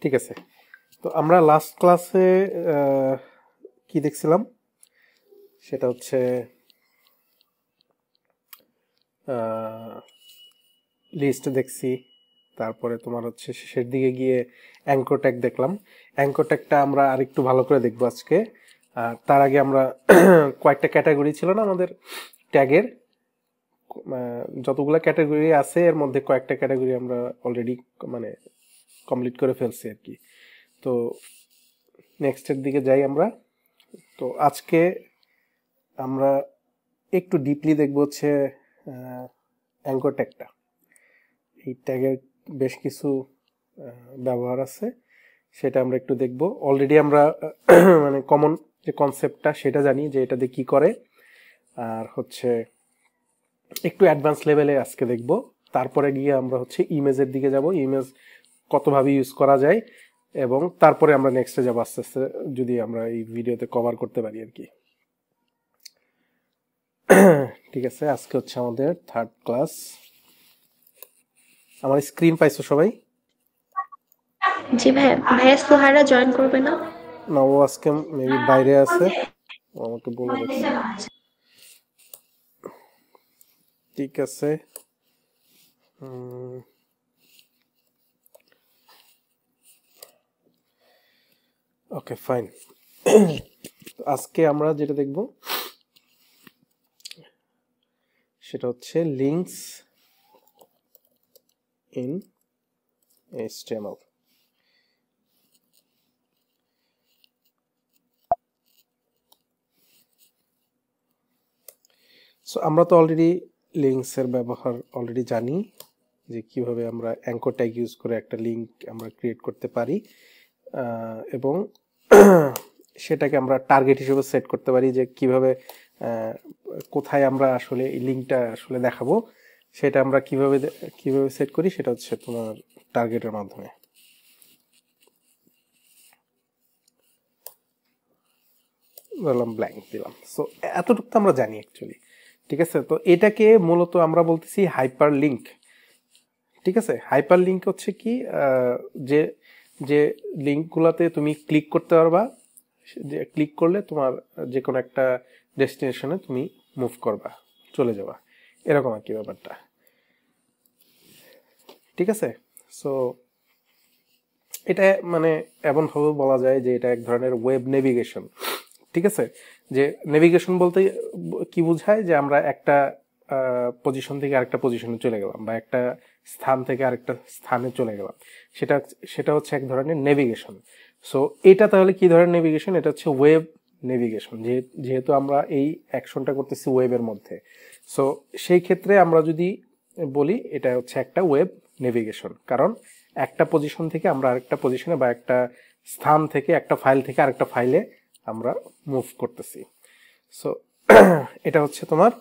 ঠিক আছে, তো আমরা লাস্ট ক্লাসে কি দেখছিলাম সেটা হচ্ছে লিস্ট দেখছি, তারপরে তোমার হচ্ছে শেষের দিকে গিয়ে অ্যাঙ্কর ট্যাগ দেখলাম। অ্যাঙ্কর ট্যাগটা আমরা আরেকটু ভালো করে দেখবো আজকে। আর তার আগে আমরা কয়েকটা ক্যাটাগরি ছিল না আমাদের ট্যাগের, যতগুলো ক্যাটাগরি আছে এর মধ্যে কয়েকটা ক্যাটাগরি আমরা অলরেডি মানে কমপ্লিট করে ফেলছি আর কি। তো নেক্সটের দিকে যাই আমরা। তো আজকে আমরা একটু ডিপলি দেখব হচ্ছে অ্যাঙ্কর ট্যাগটা। এই ট্যাগের বেশ কিছু ব্যবহার আছে, সেটা আমরা একটু দেখব। অলরেডি আমরা মানে কমন যে কনসেপ্টটা সেটা জানি যে এটা দিয়ে কি করে, আর হচ্ছে একটু অ্যাডভান্স লেভেলে আজকে দেখব। তারপরে গিয়ে আমরা হচ্ছে ইমেজের দিকে যাব, ইমেজ কতভাবে ইউজ করা যায়, এবং তারপরে আমরা নেক্সটে যাব আস্তে আস্তে, যদি আমরা এই ভিডিওতে কভার করতে পারি আর কি। ঠিক আছে, আজকে হচ্ছে আমাদের 3rd ক্লাস। আমার স্ক্রিন পাইছো সবাই? জি ভাই, ভাইয়া সোহারা জয়েন করবে না? না, ও আজকে মেবি বাইরে আছে, আমাকে বলে রাখছে। ঠিক আছে, ওকে ফাইন। আজকে আমরা যেটা দেখব সেটা হচ্ছে লিঙ্কস ইন HTML। সো আমরা তো অলরেডি লিঙ্কসের ব্যবহার অলরেডি জানি, যে কিভাবে আমরা অ্যাঙ্কর ট্যাগ ইউজ করে একটা লিঙ্ক আমরা ক্রিয়েট করতে পারি, এবং সেটাকে আমরা টার্গেট হিসেবে সেট করতে পারি, যে কিভাবে কোথায় আমরা আসলে এই লিঙ্কটা আসলে দেখাবো, সেটা আমরা কিভাবে সেট করি, সেটা হচ্ছে তোমার টার্গেটের মাধ্যমে। বললাম ব্ল্যাঙ্ক দিলাম। সো এতটুকু তো আমরা জানি অ্যাকচুয়ালি। ঠিক আছে, তো এটাকে মূলত আমরা বলতেছি হাইপার লিঙ্ক। ঠিক আছে, হাইপার লিঙ্ক হচ্ছে কি, যে যে লিঙ্কগুলোতে তুমি ক্লিক করতে পারবা, যে ক্লিক করলে তোমার যে কোনো একটা ডেস্টিনেশনে তুমি মুভ করবা, চলে যাবা, এরকম আর কি ব্যাপারটা। ঠিক আছে, সো এটা মানে এমনভাবে বলা যায় যে এটা এক ধরনের ওয়েব নেভিগেশন। ঠিক আছে, যে নেভিগেশন বলতে কি বোঝায়, যে আমরা একটা পজিশন থেকে আরেকটা পজিশনে চলে গেলাম, বা একটা স্থান থেকে আরেকটা স্থানে চলে গেলাম, সেটা সেটা হচ্ছে এক ধরনের নেভিগেশন। সো এটা তাহলে কি ধরনের নেভিগেশন? এটা হচ্ছে ওয়েব নেভিগেশন, যেহেতু আমরা এই অ্যাকশনটা করতেছি ওয়েবের মধ্যে। সো সেই ক্ষেত্রে আমরা যদি বলি এটা হচ্ছে একটা ওয়েব নেভিগেশন, কারণ একটা পজিশন থেকে আমরা আরেকটা পজিশনে, বা একটা স্থান থেকে একটা ফাইল থেকে আরেকটা ফাইলে আমরা মুভ করতেছি। সো এটা হচ্ছে তোমার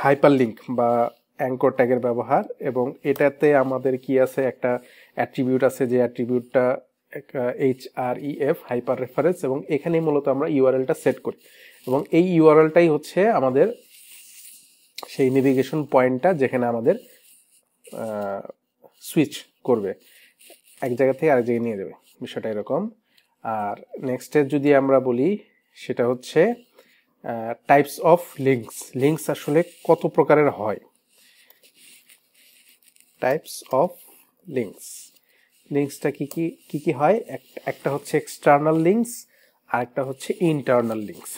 হাইপার লিঙ্ক বা অ্যাঙ্কর ট্যাগের ব্যবহার। এবং এটাতে আমাদের কি আছে, একটা অ্যাট্রিবিউট আছে, যে অ্যাট্রিবিউটটা HREF, হাইপার রেফারেন্স, এবং এখানে মূলত আমরা ইউআরএলটা সেট করি, এবং এই ইউআরএলটাই হচ্ছে আমাদের সেই নেভিগেশন পয়েন্টটা, যেখানে আমাদের সুইচ করবে, এক জায়গা থেকে আরেক জায়গায় নিয়ে যাবে, বিষয়টা এরকম। আর নেক্সটে যদি আমরা বলি, সেটা হচ্ছে টাইপস অফ লিঙ্কস। লিঙ্কস আসলে কত প্রকারের হয়? টাইপস অফ লিঙ্কস, লিঙ্কসটা কি কি কি কি হয়? একটা হচ্ছে এক্সটার্নাল লিঙ্কস, আর একটা হচ্ছে ইন্টারনাল লিঙ্কস।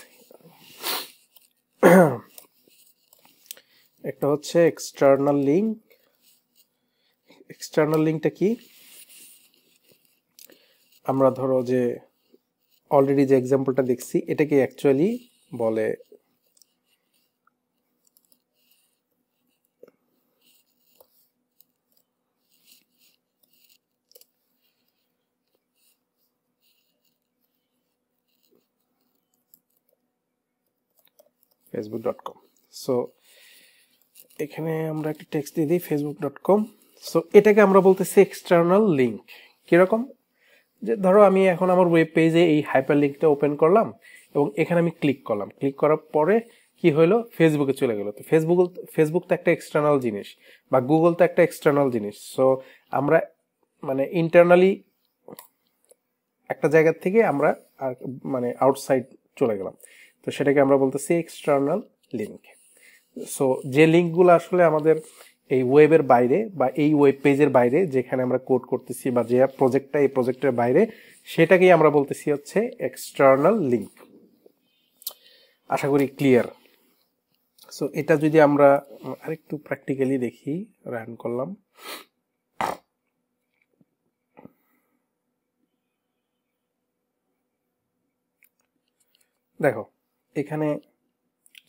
একটা হচ্ছে এক্সটার্নাল লিঙ্ক। এক্সটার্নাল লিঙ্কটা কি? আমরা ধরো যে অলরেডি যে এক্সাম্পলটা দেখছি, এটাকে অ্যাকচুয়ালি বলে facebook.com। সো এখানে আমরা একটা টেক্সট দিয়ে দিই facebook.com। সো এটাকে আমরা বলতেছি এক্সটার্নাল লিঙ্ক। কিরকম? যে ধরো আমি এখন আমার ওয়েব পেজে এই হাইপার লিঙ্কটা ওপেন করলাম, এবং এখানে আমি ক্লিক করলাম, ক্লিক করার পরে কি হলো, ফেসবুকে চলে গেল। তো ফেসবুক তো একটা এক্সটার্নাল জিনিস, বা গুগল তো একটা এক্সটার্নাল জিনিস। সো আমরা মানে ইন্টারনালি একটা জায়গা থেকে আমরা মানে আউটসাইড চলে গেলাম, তো সেটাকে আমরা বলতেছি এক্সটার্নাল লিঙ্ক। সো যে লিঙ্কগুলো আসলে আমাদের এই ওয়েবের বাইরে বা এই ওয়েব পেজের বাইরে যেখানে আমরা কোড করতেছি বা যে প্রজেক্টটা এই প্রজেক্টের বাইরে, সেটাকেই আমরা বলতেছি হচ্ছে এক্সটার্নাল লিঙ্ক। আশা করি ক্লিয়ার। সো এটা যদি আমরা আরেকটু প্র্যাকটিক্যালি দেখি, রান করলাম, দেখো এখানে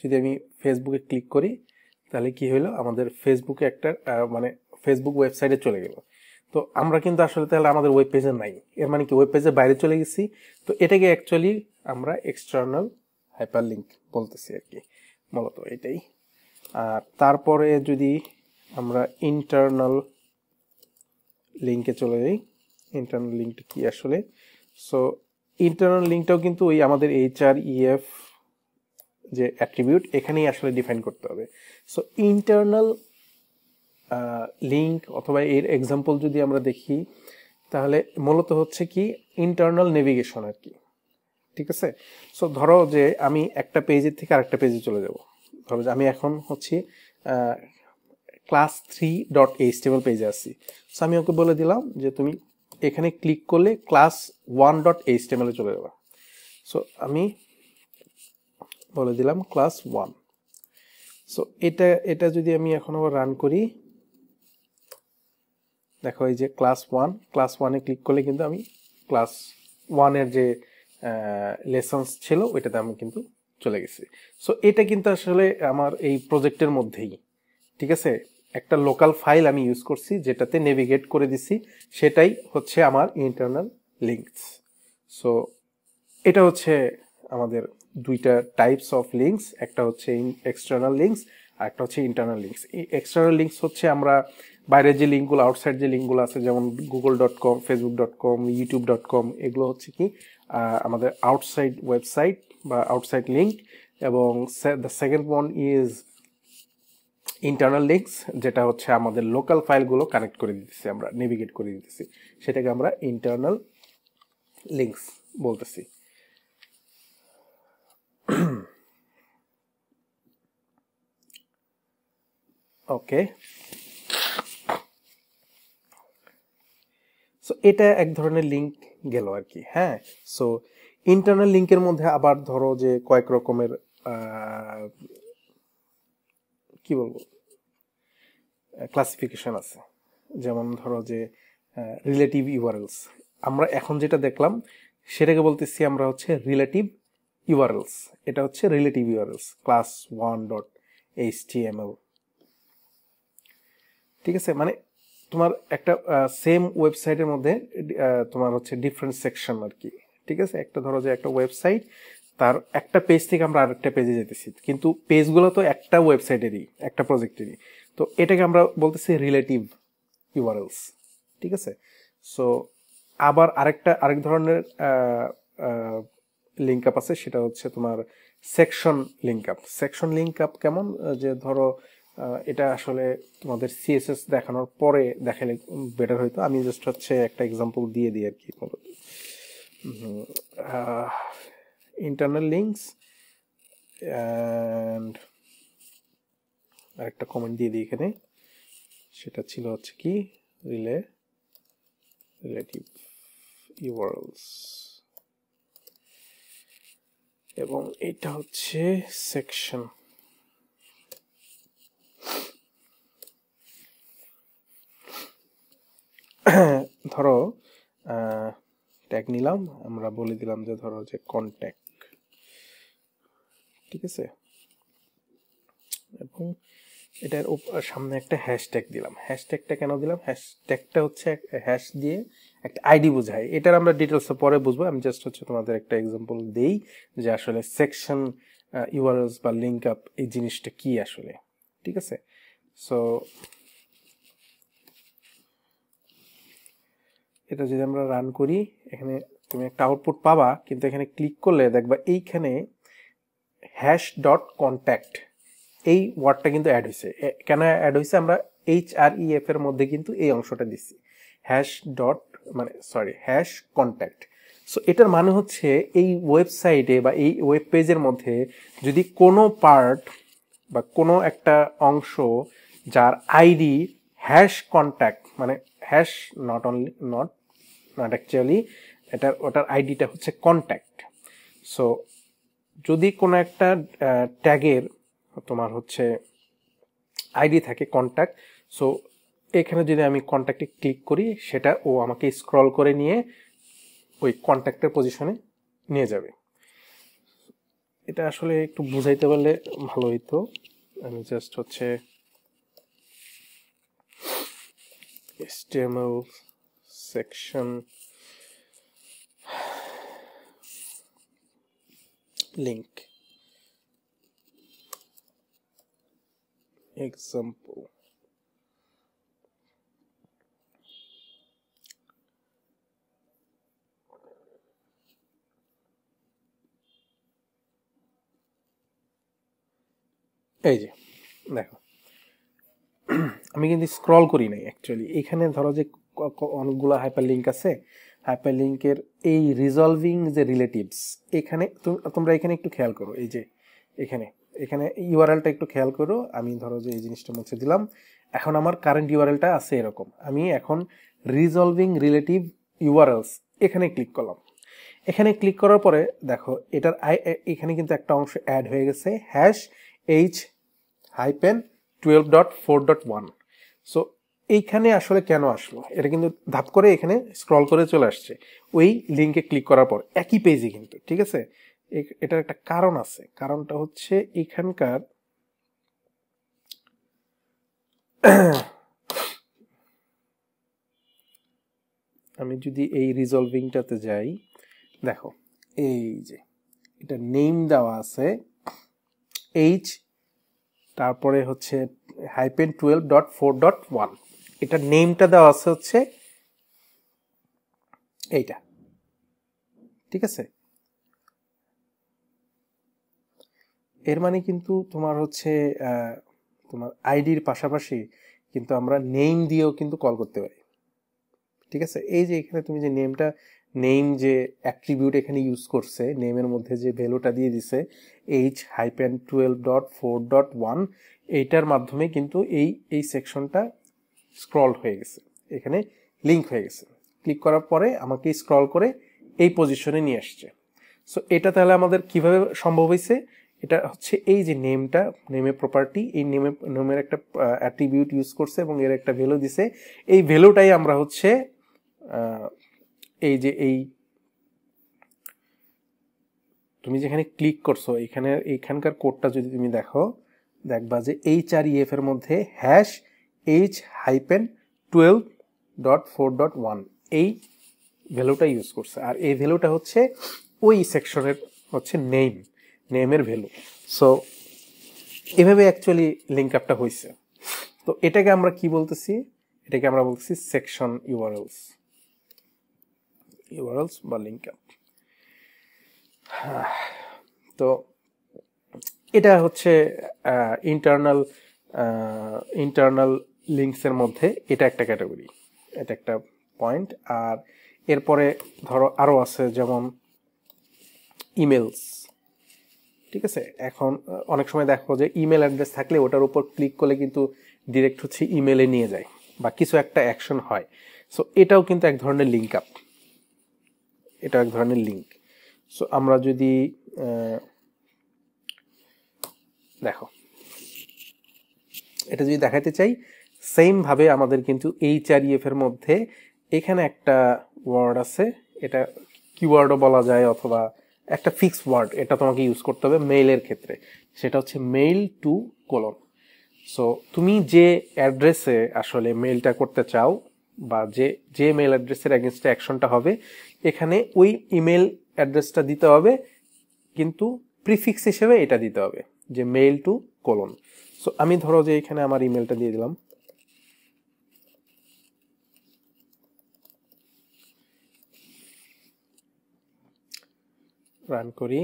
যদি আমি ফেসবুকে ক্লিক করি তাহলে কি হলো, আমাদের ফেসবুকে একটা মানে ফেসবুক ওয়েবসাইটে চলে গেল। তো আমরা কিন্তু আসলে তাহলে আমাদের ওয়েব পেজে নাই, এর মানে কি ওয়েব পেজের বাইরে চলে গেছি। তো এটাকে অ্যাকচুয়ালি আমরা এক্সটার্নাল হাইপার লিঙ্ক বলতেছি আর কি, মূলত এটাই। আর তারপরে যদি আমরা ইন্টারনাল লিঙ্কে চলে যাই, ইন্টারনাল লিঙ্কটা কি আসলে? সো ইন্টারনাল লিঙ্কটাও কিন্তু ওই আমাদের HREF যে অ্যাট্রিবিউট এখানেই আসলে ডিফাইন করতে হবে। সো ইন্টারনাল লিঙ্ক অথবা এর এক্সাম্পল যদি আমরা দেখি তাহলে মূলত হচ্ছে কি ইন্টারনাল নেভিগেশন আর কি, ঠিক আছে? সো ধরো যে আমি একটা পেজের থেকে আরেকটা পেজে চলে যাব, ধরো যে আমি এখন হচ্ছে class3.html পেজে আছি। সো আমি ওকে বলে দিলাম যে তুমি এখানে ক্লিক করলে class1.html এ চলে যাবে। সো আমি বলে দিলাম class1। সো এটা যদি আমি এখন আবার রান করি, দেখো এই যে class1 এ ক্লিক করলে কিন্তু আমি class1 এর যে লেসন্স ছিল ওইটাতে আমি কিন্তু চলে গেছি। সো এটা কিন্তু আসলে আমার এই প্রজেক্টের মধ্যেই, ঠিক আছে, একটা লোকাল ফাইল আমি ইউজ করছি যেটাতে নেভিগেট করে দিছি, সেটাই হচ্ছে আমার ইন্টারনাল লিঙ্কস। সো এটা হচ্ছে আমাদের দুইটা টাইপস অফ লিঙ্কস, একটা হচ্ছে এক্সটার্নাল লিঙ্কস আর একটা হচ্ছে ইন্টারনাল লিঙ্কস। এই এক্সটার্নাল লিঙ্কস হচ্ছে আমরা বাইরের যে লিঙ্কগুলো, আউটসাইড যে লিঙ্কগুলো আছে যেমন google.com, facebook.com, youtube.com, এগুলো হচ্ছে কি আমাদের আউটসাইড ওয়েবসাইট বা আউটসাইড লিঙ্ক। এবং the second one is internal links, যেটা হচ্ছে আমাদের লোকাল ফাইলগুলো কানেক্ট করে দিতেছি, আমরা নেভিগেট করে দিতেছি, সেটাকে আমরা ইন্টারনাল লিঙ্কস বলতেছি। ওকে, সো এটা এক ধরনের লিঙ্ক গেল আর কি। হ্যাঁ, সো ইন্টারনাল লিঙ্কের মধ্যে আবার ধরো যে কয়েক রকমের কি বলবো ক্লাসিফিকেশন আছে। যেমন ধরো যে রিলেটিভ ইউআরএলস, আমরা এখন যেটা দেখলাম সেটাকে বলতেছি আমরা হচ্ছে রিলেটিভ ইউআরএলস। এটা হচ্ছে রিলেটিভ ইউআরএলস class1.html, ঠিক আছে? মানে তোমার একটা সেম ওয়েবসাইটের মধ্যে তোমার হচ্ছে ডিফারেন্ট সেকশন আর কি, ঠিক আছে? একটা ধরো যে একটা ওয়েবসাইট, তার একটা পেজ থেকে আমরা আরেকটা পেজে যেতেছি, কিন্তু পেজগুলো তো একটা ওয়েবসাইটেরই, একটা প্রজেক্টেরই। তো এটাকে আমরা বলতেছি রিলেটিভ ইউআরএলস, ঠিক আছে? সো আবার আরেক ধরনের লিঙ্ক আপ আছে, সেটা হচ্ছে তোমার section link up. Section link up কেমন, যে ধরো এটা আসলে তোমাদের সিএসএস দেখানোর পরে দেখালে বেটার হইতো। আমি জাস্ট হচ্ছে একটা এক্সাম্পল দিয়ে দিই আর কি। ইন্টারনাল লিঙ্কস অ্যান্ড আরেকটা কমেন্ট দিয়ে দিই এখানে, সেটা ছিল হচ্ছে কি রিলেটিভ ইউআরএলস, এবং এটা হচ্ছে সেকশন। ধরো ট্যাগ নিলাম, আমরা বলে দিলাম যে ধরো যে কন্ট্যাক্ট, ঠিক আছে? এবং এটার সামনে একটা হ্যাশট্যাগ দিলাম। হ্যাশট্যাগটা কেন দিলাম? হ্যাশট্যাগটা হচ্ছে হ্যাশ দিয়ে একটা আইডি বোঝায়। এটার আমরা ডিটেলস পরে বুঝবো, আমি জাস্ট হচ্ছে তোমাদের একটা এক্সাম্পল দেই যে আসলে সেকশন ইউআরএলস বা লিঙ্ক আপ এই জিনিসটা কি আসলে, ঠিক আছে? সো এটা যদি আমরা রান করি, এখানে তুমি একটা আউটপুট পাবা, কিন্তু এখানে ক্লিক করলে দেখবা এইখানে hash.contact এই ওয়ার্ডটা কিন্তু অ্যাড হয়েছে। কেন অ্যাড হয়েছে? আমরা HREF এর মধ্যে কিন্তু এই অংশটা দিচ্ছি, হ্যাশ কন্ট্যাক্ট। সো এটার মানে হচ্ছে এই ওয়েবসাইটে বা এই ওয়েব পেজের মধ্যে যদি কোনো পার্ট বা কোনো একটা অংশ যার আইডি হ্যাশ কন্ট্যাক্ট মানে hash not only not actually ওটার আইডিটা হচ্ছে কন্ট্যাক্ট। সো যদি কোনো একটা ট্যাগের তোমার হচ্ছে আইডি থাকে কন্ট্যাক্ট, সো এখানে যদি আমি কন্ট্যাক্টে ক্লিক করি সেটা ও আমাকে স্ক্রল করে নিয়ে ওই কন্ট্যাক্টের পজিশনে নিয়ে যাবে। এটা আসলে একটু বুঝাইতে পারলে ভালো হইতো। আমি জাস্ট হচ্ছে HTML section link example এই যে দেখো আমি কিন্তু স্ক্রল করি নাই অ্যাকচুয়ালি। এখানে ধরো যে অনেকগুলো হাইপার লিঙ্ক আছে, হাইপার লিঙ্কের এই রিজলভিং যে রিলেটিভস এখানে তোমরা এখানে একটু খেয়াল করো। এই যে এখানে এখানে ইউআরএলটা একটু খেয়াল করো। আমি ধরো যে এই জিনিসটা মুছে দিলাম, এখন আমার কারেন্ট ইউআরএলটা আছে এরকম। আমি এখন রিজলভিং রিলেটিভ ইউআরএলস এখানে ক্লিক করলাম। এখানে ক্লিক করার পরে দেখো এটার এখানে কিন্তু একটা অংশ অ্যাড হয়ে গেছে হ্যাশ h-12.4.1। সো এইখানে আসলে কেন আসলো এটা কিন্তু ধাপ করে এখানে স্ক্রল করে চলে আসছে ওই লিঙ্কে ক্লিক করার পর একই পেজে কিন্তু, ঠিক আছে। এটার একটা কারণ আছে, কারণটা হচ্ছে এখানকার আমি যদি এই রিজলভিংটাতে যাই, দেখো এই যে এটা নেম দেওয়া আছে h তারপরে হচ্ছে -12.4.1, এটা নেমটা দেওয়া আছে হচ্ছে এইটা, ঠিক আছে। এর মানে কিন্তু তোমার হচ্ছে তোমার আইডির পাশাপাশি কিন্তু আমরা নেম দিয়েও কিন্তু কল করতে পারি, ঠিক আছে। এই যে এখানে তুমি যে নেম যে অ্যাট্রিবিউট এখানে ইউজ করছে, নেমের মধ্যে যে ভ্যালুটা দিয়ে দিছে h-12.4.1, এইটার মাধ্যমে কিন্তু এই সেকশনটা স্ক্রল হয়ে গেছে, এখানে লিঙ্ক হয়ে গেছে। ক্লিক করার পরে আমাকে স্ক্রল করে এই পজিশনে নিয়ে আসছে। সো এটা তাহলে আমাদের কিভাবে সম্ভব হয়েছে, এটা হচ্ছে এই যে নেমের প্রপার্টি, এই নেমের একটা অ্যাট্রিবিউট ইউজ করছে এবং এর একটা ভ্যালু দিছে। এই ভ্যালুটাই আমরা হচ্ছে এই যে তুমি যেখানে ক্লিক করছো এইখানকার কোডটা যদি তুমি দেখবা যে HREF এর মধ্যে হ্যাশ h-12.4.1 এই ভ্যালুটা ইউজ করছে, আর এই ভ্যালুটা হচ্ছে ওই সেকশনের হচ্ছে নেমের ভ্যালু। সো এভাবে অ্যাকচুয়ালি লিঙ্ক আপটা হয়েছে। তো এটাকে আমরা কি বলতেছি, এটাকে আমরা বলতেছি সেকশন ইউআরএলস বা লিঙ্ক আপ। তো এটা হচ্ছে ইন্টারনাল লিঙ্কসের মধ্যে এটা একটা ক্যাটাগরি, এটা একটা পয়েন্ট। আর এরপরে ধরো আরও আছে যেমন ইমেলস, ঠিক আছে। এখন অনেক সময় দেখো যে ইমেল অ্যাড্রেস থাকলে ওটার উপর ক্লিক করলে কিন্তু ডিরেক্ট হচ্ছে ইমেলে নিয়ে যায় বা কিছু একটা অ্যাকশন হয়। সো এটাও কিন্তু এক ধরনের লিঙ্ক আপ, এটা এক ধরনের লিঙ্ক। সো আমরা যদি দেখো এটা যদি দেখাতে চাই, সেম ভাবে আমাদের কিন্তু HREF এর মধ্যে এখানে একটা ওয়ার্ড আছে, এটা কিওয়ার্ডও বলা যায় অথবা একটা ফিক্স ওয়ার্ড, এটা তোমাকে ইউজ করতে হবে মেইলের ক্ষেত্রে, সেটা হচ্ছে মেইল টু কোলন। সো তুমি যে অ্যাড্রেসে আসলে মেইলটা করতে চাও বা যে মেইল অ্যাড্রেসের এগেনস্টে অ্যাকশনটা হবে, এখানে ওই ইমেল অ্যাড্রেসটা দিতে হবে, কিন্তু প্রিফিক্স হিসেবে এটা দিতে হবে যে মেইল টু কোলন। সো আমি ধরো যে এখানে আমার ইমেলটা দিয়ে দিলাম, রান করি,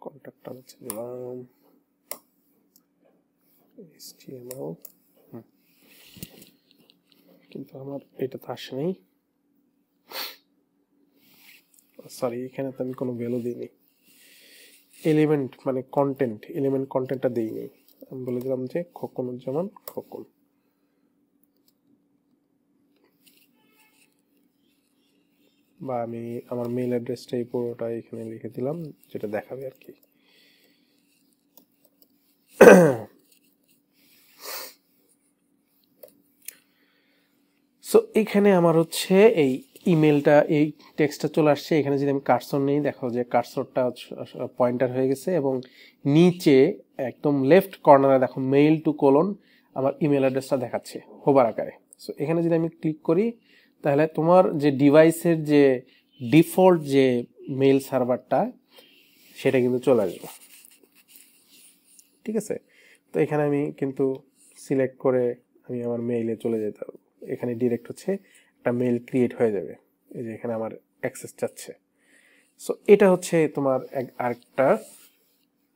কন্ট্যাক্টটা হচ্ছে দিলাম HTML কিন্তু আমার এটা তো আসে নাই, সরি এখানে তো আমি কোনো ভ্যালু দিইনি, এলিমেন্ট মানে কন্টেন্ট, এলিমেন্ট কন্টেন্টটা দিইনি, আমি বলে দিলাম যে খোকনুজ্জামান খোকন। বা আমি আমার মেইল অ্যাড্রেসটাই পুরোটা এখানে লিখে দিলাম, যেটা দেখাবে আর কি। সো এখানে আমার হচ্ছে এই ইমেলটা, এই টেক্সটটা চলে আসছে। এখানে যদি আমি কার্সর নেই, দেখো যে কার্সরটা পয়েন্টার হয়ে গেছে এবং নিচে একদম লেফট কর্নারে দেখো মেইল টু কোলন আমার ইমেল অ্যাড্রেসটা দেখাচ্ছে হোভার আকারে। সো এখানে যদি আমি ক্লিক করি তাহলে তোমার যে ডিভাইসের যে ডিফল্ট যে মেইল সার্ভারটা সেটা কিন্তু চলে আসবে, ঠিক আছে। তো এখানে আমি কিন্তু সিলেক্ট করে আমি আমার মেইলে চলে যেতে পারবো, এখানে ডিরেক্ট হচ্ছে একটা মেইল ক্রিয়েট হয়ে যাবে, এই যে এখানে আমার অ্যাক্সেস চাচ্ছে। সো এটা হচ্ছে তোমার আরেকটা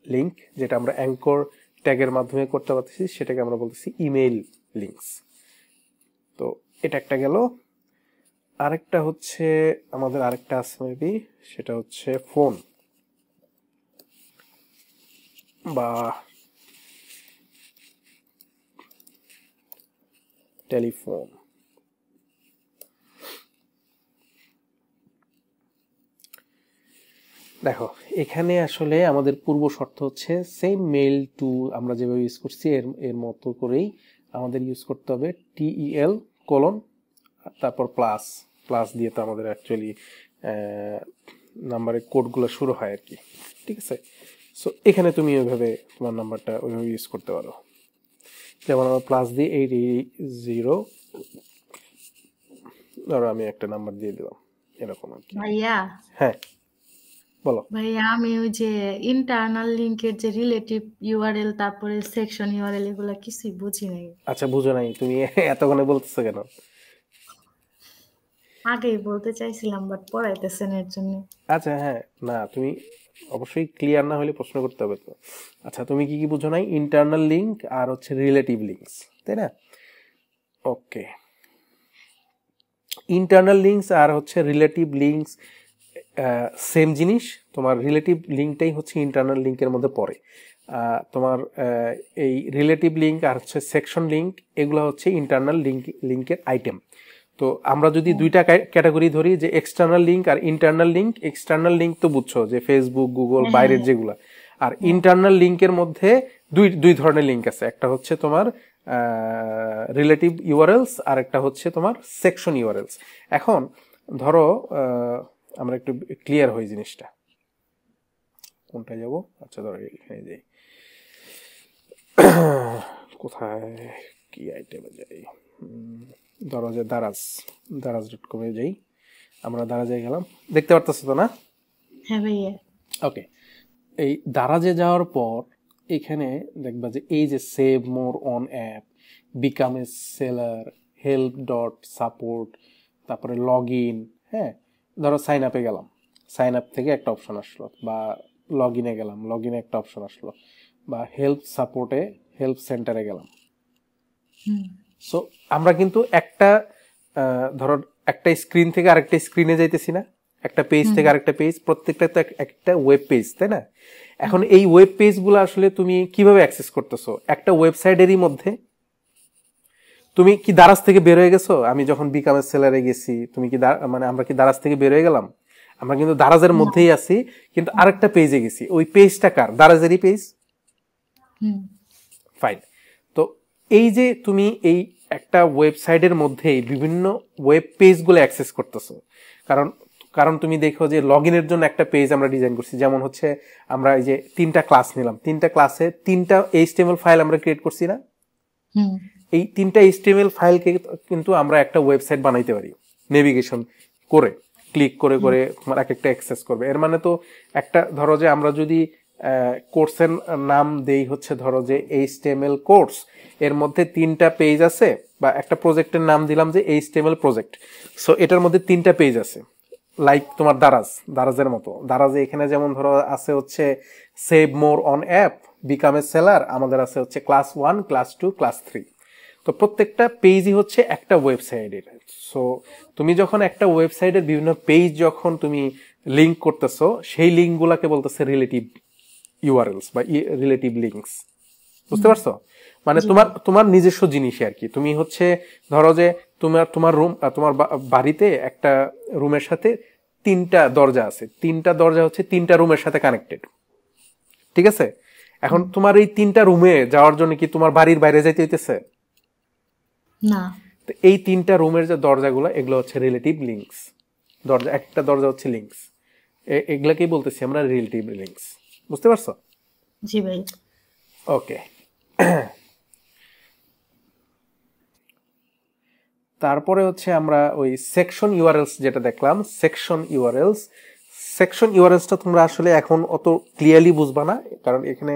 লিঙ্ক যেটা আমরা অ্যাঙ্কর ট্যাগের মাধ্যমে করতে পারতেছি, সেটাকে আমরা বলতেছি ইমেইল লিঙ্কস। তো এটা একটা গেল। আরেকটা হচ্ছে আমাদের আরেকটা আছে মেবি, সেটা হচ্ছে ফোন বা টেলিফোন। দেখো এখানে আসলে আমাদের পূর্ব শর্ত হচ্ছে সেম মেইল টু আমরা যেভাবে ইউজ করছি এর মতো করেই আমাদের ইউজ করতে হবে, TEL কোলন তারপর প্লাস, প্লাস দিয়ে তো আমাদের অ্যাকচুয়ালি নাম্বারের কোডগুলো শুরু হয় আর কি, ঠিক আছে। সো এখানে তুমি ওইভাবে তোমার নাম্বারটা ওইভাবে ইউজ করতে পারো, যেমন আমার প্লাস দিয়ে 880, ধরো আমি একটা নাম্বার দিয়ে দিলাম এরকম আর কি। ভাইয়া হ্যাঁ বলো। ভাইয়া আমি ওই যে ইন্টারনাল লিংকের যে রিলেটিভ ইউআরএল তারপরে সেকশন ইউআরএল এগুলা কিছুই বুঝি নাই, আচ্ছা বুঝো নাই তুমি এতক্ষণে বলতেছো কেন? আগেই বলতে চাইছিলাম বাট পড়াইতেছেন এর জন্য। আচ্ছা হ্যাঁ, না তুমি অবশ্যই ক্লিয়ার না হলে প্রশ্ন করতে হবে তো। আচ্ছা তুমি কি কি বুঝো নাই? ইন্টারনাল লিঙ্ক আর হচ্ছে রিলেটিভ লিঙ্কস, তাই না? ওকে, ইন্টারনাল লিঙ্কস আর হচ্ছে রিলেটিভ লিঙ্কস সেম জিনিস। তোমার রিলেটিভ লিঙ্কটাই হচ্ছে ইন্টারনাল লিঙ্কের মধ্যে পড়ে। তোমার এই রিলেটিভ লিঙ্ক আর হচ্ছে সেকশন লিঙ্ক এগুলো হচ্ছে ইন্টারনাল লিঙ্কের আইটেম। তো আমরা যদি দুইটা ক্যাটাগরি ধরি, যে এক্সটার্নাল লিঙ্ক আর ইন্টারনাল লিঙ্ক, এক্সটার্নাল লিঙ্ক তো বুঝছো যে ফেসবুক গুগল বাইরের যেগুলো, আর ইন্টারনাল লিঙ্কের মধ্যে দুই ধরনের লিঙ্ক আছে, একটা হচ্ছে তোমার রিলেটিভ ইউআরএলস আর একটা হচ্ছে তোমার সেকশন ইউআরএলস। এখন ধরো আমরা একটু ক্লিয়ার হই জিনিসটা, কোনটা যাব? আচ্ছা ধরো এখানে যাই, কোথায় কি আইটেমে যাই, ধরো যে দারাজ.com এ যাই, আমরা দারাজে গেলাম, দেখতে পারতেছো তো না? হ্যাঁ ভাইয়া। ওকে, এই দারাজে যাওয়ার পর এখানে দেখবা যে এই যে save more on app, become a seller, help.support, তারপরে লগ ইন, হ্যাঁ ধরো সাইন আপে গেলাম, সাইন আপ থেকে একটা অপশন আসলো, বা লগ ইনে গেলাম, লগ ইনে একটা অপশন আসলো, বা হেল্প সাপোর্টে হেল্প সেন্টারে গেলাম। সো আমরা কিন্তু একটা ধরো একটা স্ক্রিন থেকে আরেকটা স্ক্রিনে যাইতেছি না, একটা পেজ থেকে আরেকটা পেজ, প্রত্যেকটা তো একটা ওয়েব পেজ, তাই না? এখন এই ওয়েব পেজগুলো আসলে তুমি কিভাবে অ্যাক্সেস করতেছো? একটা ওয়েবসাইটেরই মধ্যে। তুমি কি দারাজ থেকে বের হয়ে গেছো? আমি যখন বিকামের সেলারে গেছি, তুমি কি মানে আমরা কি দারাজ থেকে বের হয়ে গেলাম? আমরা কিন্তু দারাজের মধ্যেই আছি, কিন্তু আরেকটা পেজে গেছি। ওই পেজটা কার? দারাজেরই পেজ। ফাইন। তো এই যে তুমি এই একটা ওয়েবসাইটের মধ্যেই বিভিন্ন ওয়েব পেজগুলো অ্যাক্সেস করতেছো, কারণ তুমি দেখো যে লগ ইনের জন্য একটা পেজ আমরা ডিজাইন করছি, যেমন হচ্ছে আমরা এই যে 3টা ক্লাস নিলাম, 3টা ক্লাসে 3টা HTML ফাইল আমরা ক্রিয়েট করছি না? এই 3টা HTML ফাইলকে কিন্তু আমরা একটা ওয়েবসাইট বানাইতে পারি নেভিগেশন করে, ক্লিক করে করে তোমার এক একটা অ্যাক্সেস করবে। এর মানে তো একটা ধরো যে আমরা যদি কোর্সের নাম দেই হচ্ছে ধরো যে HTML কোর্স, এর মধ্যে 3টা পেজ আছে, বা একটা প্রজেক্টের নাম দিলাম যে HTML প্রজেক্ট। সো এটার মধ্যে 3টা পেজ আছে, লাইক তোমার দারাজের মতো। দারাজে এখানে যেমন ধরো আছে হচ্ছে save more on app, become a seller আমাদের আছে হচ্ছে ক্লাস 1, ক্লাস 2, ক্লাস 3। তো প্রত্যেকটা পেজই হচ্ছে একটা ওয়েবসাইটের। সো তুমি যখন একটা ওয়েবসাইটের বিভিন্ন পেজ যখন তুমি লিঙ্ক করতেছো, সেই লিঙ্কগুলোকে বলতেছে রিলেটিভ ইউআরএলস বা রিলেটিভ লিঙ্কস। বুঝতে পারছো? মানে তোমার নিজস্ব জিনিস আর কি। তুমি হচ্ছে ধরো যে তোমার রুম, তোমার বাড়িতে একটা রুমের সাথে 3টা দরজা আছে, 3টা দরজা হচ্ছে 3টা রুমের সাথে কানেক্টেড, ঠিক আছে? এখন তোমার এই 3টা রুমে যাওয়ার জন্য কি তোমার বাড়ির বাইরে যাইতে হইতেছে না? তো এই 3টা রুমের যে দরজাগুলো এগুলো হচ্ছে রিলেটিভ লিঙ্কস। একটা দরজা হচ্ছে লিঙ্কস, এগুলাকেই বলতেছি আমরা রিলেটিভ লিঙ্কস। বুঝতে পারছো? জি ভাই। ওকে, তারপরে হচ্ছে আমরা ওই সেকশন ইউআরএলস যেটা দেখলাম, সেকশন ইউআরএলসটা তোমরা আসলে এখন অত ক্লিয়ারলি বুঝবা না, কারণ এখানে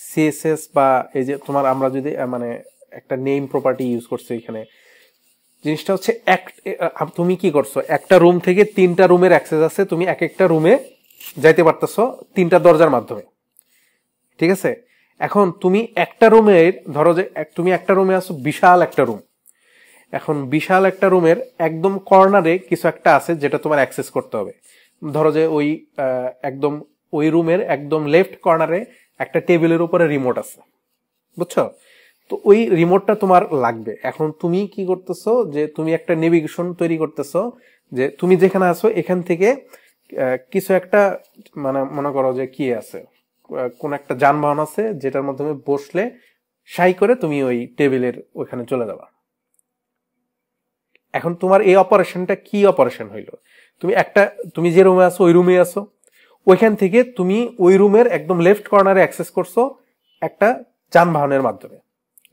সিএসএস বা এই যে তোমার আমরা যদি মানে একটা নেম প্রপার্টি ইউজ করছি এখানে, জিনিসটা হচ্ছে তুমি কি করছো, একটা রুম থেকে 3টা রুমের অ্যাক্সেস আছে, তুমি এক একটা রুমে যাইতে পারতেছো 3টা দরজার মাধ্যমে, ঠিক আছে? এখন তুমি একটা রুমের, ধরো যে তুমি একটা রুমে আছো, বিশাল একটা রুম, এখন বিশাল একটা রুমের একদম কর্নারে কিছু একটা আছে যেটা তোমার অ্যাক্সেস করতে হবে। ধরো যে ওই একদম ওই রুমের একদম লেফট কর্নারে একটা টেবিলের উপরে রিমোট আছে, বুঝছো? তো ওই রিমোটটা তোমার লাগবে। এখন তুমি কি করতেছো, যে তুমি একটা নেভিগেশন তৈরি করতেছো, যে তুমি যেখানে আছো এখান থেকে কিছু একটা, মানে মনে করো যে কি আছে, কোন একটা যানবাহন আছে যেটার মাধ্যমে বসলে সাই করে তুমি ওই টেবিলের ওইখানে চলে যাবা। এখন তোমার এই অপারেশনটা কি অপারেশন হইলো, তুমি যে রুমে আছো ওই রুমে আছো, ওইখান থেকে তুমি ওই রুমের একদম লেফট কর্নারে অ্যাক্সেস করছো একটা যানবাহনের মাধ্যমে,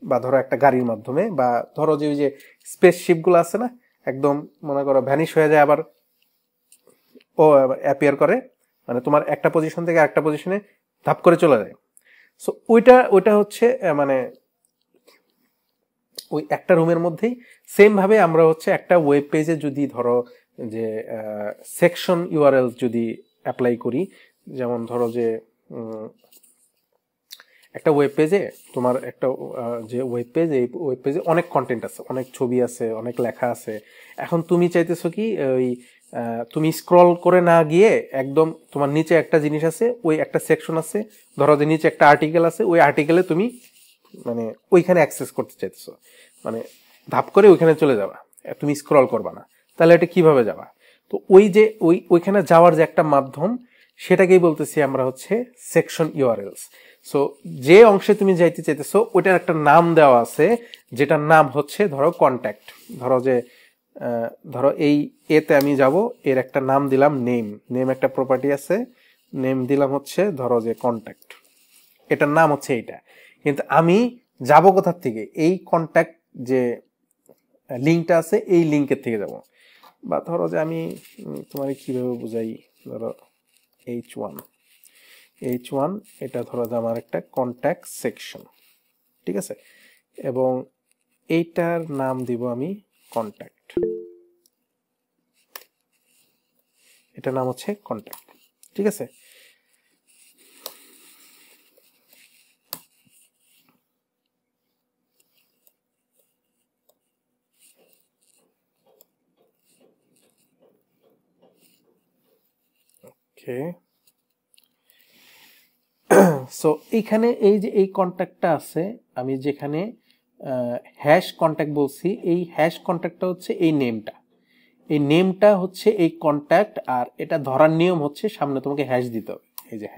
বা ধরো একটা গাড়ির মাধ্যমে, বা ধরো যে ওই যে স্পেসশিপ গুলো আছে না, একদম মনে করো ভ্যানিশ হয়ে যায় আবার ও অ্যাপিয়ার করে, মানে তোমার একটা পজিশন থেকে আরেকটা পজিশনে ধাপ করে চলে যায়। সো ওইটা হচ্ছে মানে ওই একটা রুমের মধ্যেই সেম ভাবে আমরা হচ্ছে একটা ওয়েব পেজে যদি ধরো যে সেকশন ইউআরএল যদি অ্যাপ্লাই করি, যেমন ধরো যে একটা ওয়েব পেজে তোমার একটা যে ওয়েব পেজ, এই ওয়েব পেজে অনেক কন্টেন্ট আছে, অনেক ছবি আছে, অনেক লেখা আছে। এখন তুমি চাইতেছো কি ওই তুমি স্ক্রল করে না গিয়ে একদম তোমার নিচে একটা জিনিস আছে, ওই একটা সেকশন আছে, ধরো যে নিচে একটা আর্টিকেল আছে, ওই আর্টিকেলে তুমি মানে ওইখানে অ্যাক্সেস করতে চাইতেছো, মানে ধাপ করে ওইখানে চলে যাবা, তুমি স্ক্রল করবা না। তাহলে এটা কিভাবে যাবা? তো ওই যে ওইখানে যাওয়ার যে একটা মাধ্যম, সেটাকেই বলতেছি আমরা হচ্ছে সেকশন ইউআরএলস। সো যে অংশে তুমি যাইতে চাইতেছো ওইটার একটা নাম দেওয়া আছে, যেটার নাম হচ্ছে ধরো কন্ট্যাক্ট। ধরো এই এতে আমি যাব, এর একটা নাম দিলাম নেম একটা প্রপার্টি আছে, নেম দিলাম হচ্ছে ধরো যে কন্ট্যাক্ট, এটার নাম হচ্ছে এইটা। কিন্তু আমি যাব কোথার থেকে, এই কন্ট্যাক্ট যে লিঙ্কটা আছে এই লিঙ্কের থেকে যাব। বা ধরো যে আমি তোমার কিভাবে বুঝাই, ধরো H1 এটা ধরো যে আমার একটা কন্ট্যাক্ট সেকশন, ঠিক আছে? এবং এইটার নাম দিব আমি কন্ট্যাক্ট, এটার নাম হচ্ছে কন্ট্যাক্ট, ঠিক আছে? ওকে, সো এইখানে এই যে এই কন্ট্যাক্টটা আছে, আমি যেখানে হ্যাশ কন্ট্যাক্ট বলছি, এই হ্যাশ কন্ট্যাক্টটা হচ্ছে এই নেমটা হচ্ছে এই কন্ট্যাক্ট, আর এটা ধরার নিয়ম হচ্ছে সামনে তোমাকে হ্যাশ দিতে হবে, এই যে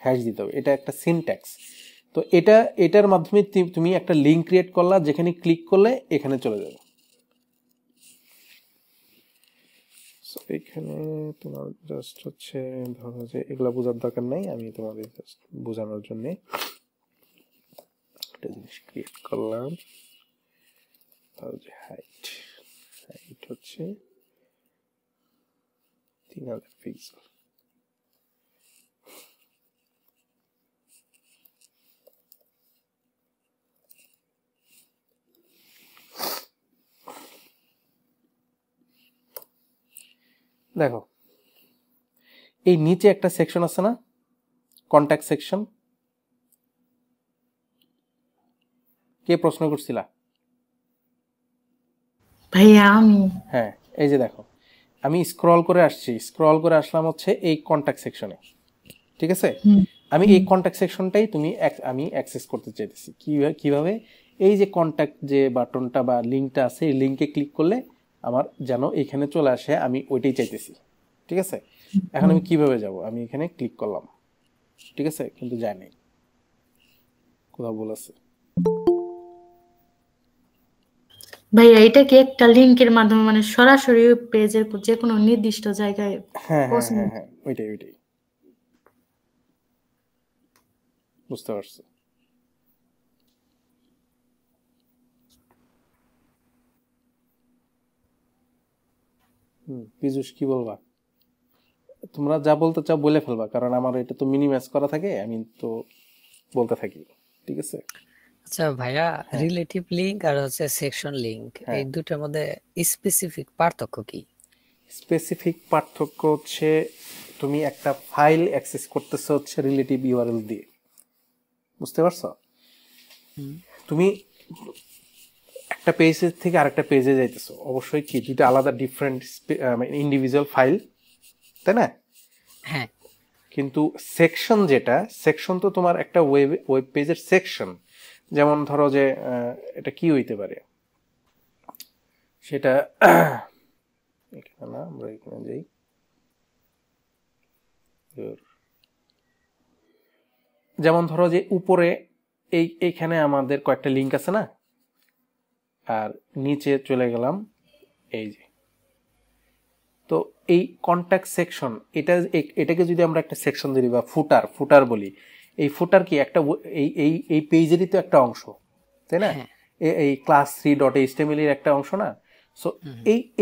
হ্যাশ দিতে হবে, এটা একটা সিনট্যাক্স। তো এটার মাধ্যমে তুমি একটা লিঙ্ক ক্রিয়েট করলা, যেখানে ক্লিক করলে এখানে চলে যাবে। এখানে তোমার জাস্ট হচ্ছে ধরো যে এগুলা বোঝার দরকার নাই, আমি তোমাদের জাস্ট বোঝানোর জন্য একটা জিনিস ক্রিয়েট করলাম। ধরো যে হাইট হচ্ছে 3000 পিক্সেল। দেখো এই নিচে একটা সেকশন আছে না কন্ট্যাক্ট সেকশন কে প্রশ্ন করছিলা? ভাইয়া আমি। হ্যাঁ, এই যে দেখো আমি স্ক্রল করে আসলাম হচ্ছে এই কন্ট্যাক্ট সেকশনে, ঠিক আছে? হুম আমি হুম এই কন্ট্যাক্ট সেকশনটাই আমি অ্যাক্সেস করতে চাইতেছি। কিভাবে? এই যে কন্ট্যাক্ট যে বাটনটা বা লিঙ্কটা আছে, এই লিঙ্কে ক্লিক করলে আমার যেন এখানে চলে আসে, আমি ওইটাই চাইতেছি, ঠিক আছে? এখন হুম। আমি কিভাবে যাব? আমি এখানে ক্লিক করলাম, ঠিক আছে, কিন্তু যায় নাই, কোথাও ভুল আছে। ভাইয়া এটা কি একটা লিংকের মাধ্যমে মানে সরাসরি পেজের যে কোনো নির্দিষ্ট জায়গায় হ্যাঁ হ্যাঁ পৌঁছানো? হ্যাঁ হ্যাঁ, ওইটাই বুঝতে পারছো? পীযূষ কি বলবা? তোমরা যা বলতে চাও বলে ফেলবা, কারণ আমার এটা তো মিনিমাইজ করা থাকে, আমি তো বলতে থাকি, ঠিক আছে? আচ্ছা ভাইয়া, হ্যাঁ রিলেটিভ লিংক আর হচ্ছে সেকশন লিংক এই হ্যাঁ, দুটার মধ্যে স্পেসিফিক পার্থক্য কি? স্পেসিফিক পার্থক্য হচ্ছে তুমি একটা ফাইল অ্যাক্সেস করতেছো হচ্ছে রিলেটিভ ইউআরএল দিয়ে, বুঝতে পারছো? হুম, তুমি একটা পেজের থেকে আরেকটা পেজে যাইতেছো, অবশ্যই কি দুইটা আলাদা ডিফারেন্ট ইন্ডিভিজুয়াল ফাইল, তাই না? হ্যাঁ কিন্তু সেকশন তো তোমার একটা ওয়েব পেজের সেকশন। যেমন ধরো যে এটা কি হইতে পারে, সেটা এখানে না, আমরা এখানে যাই, যেমন ধরো যে উপরে এইখানে আমাদের কয়েকটা লিঙ্ক আছে না, আর নিচে চলে গেলাম এই যে, তো এই কন্ট্যাক্ট সেকশন, এটাকে যদি আমরা একটা সেকশন ধরি বা ফুটার বলি, এই ফুটার কি একটা এই পেজেরই তো একটা অংশ, তাই না? হ্যাঁ এই ক্লাস 3.html এর একটা অংশ না? সো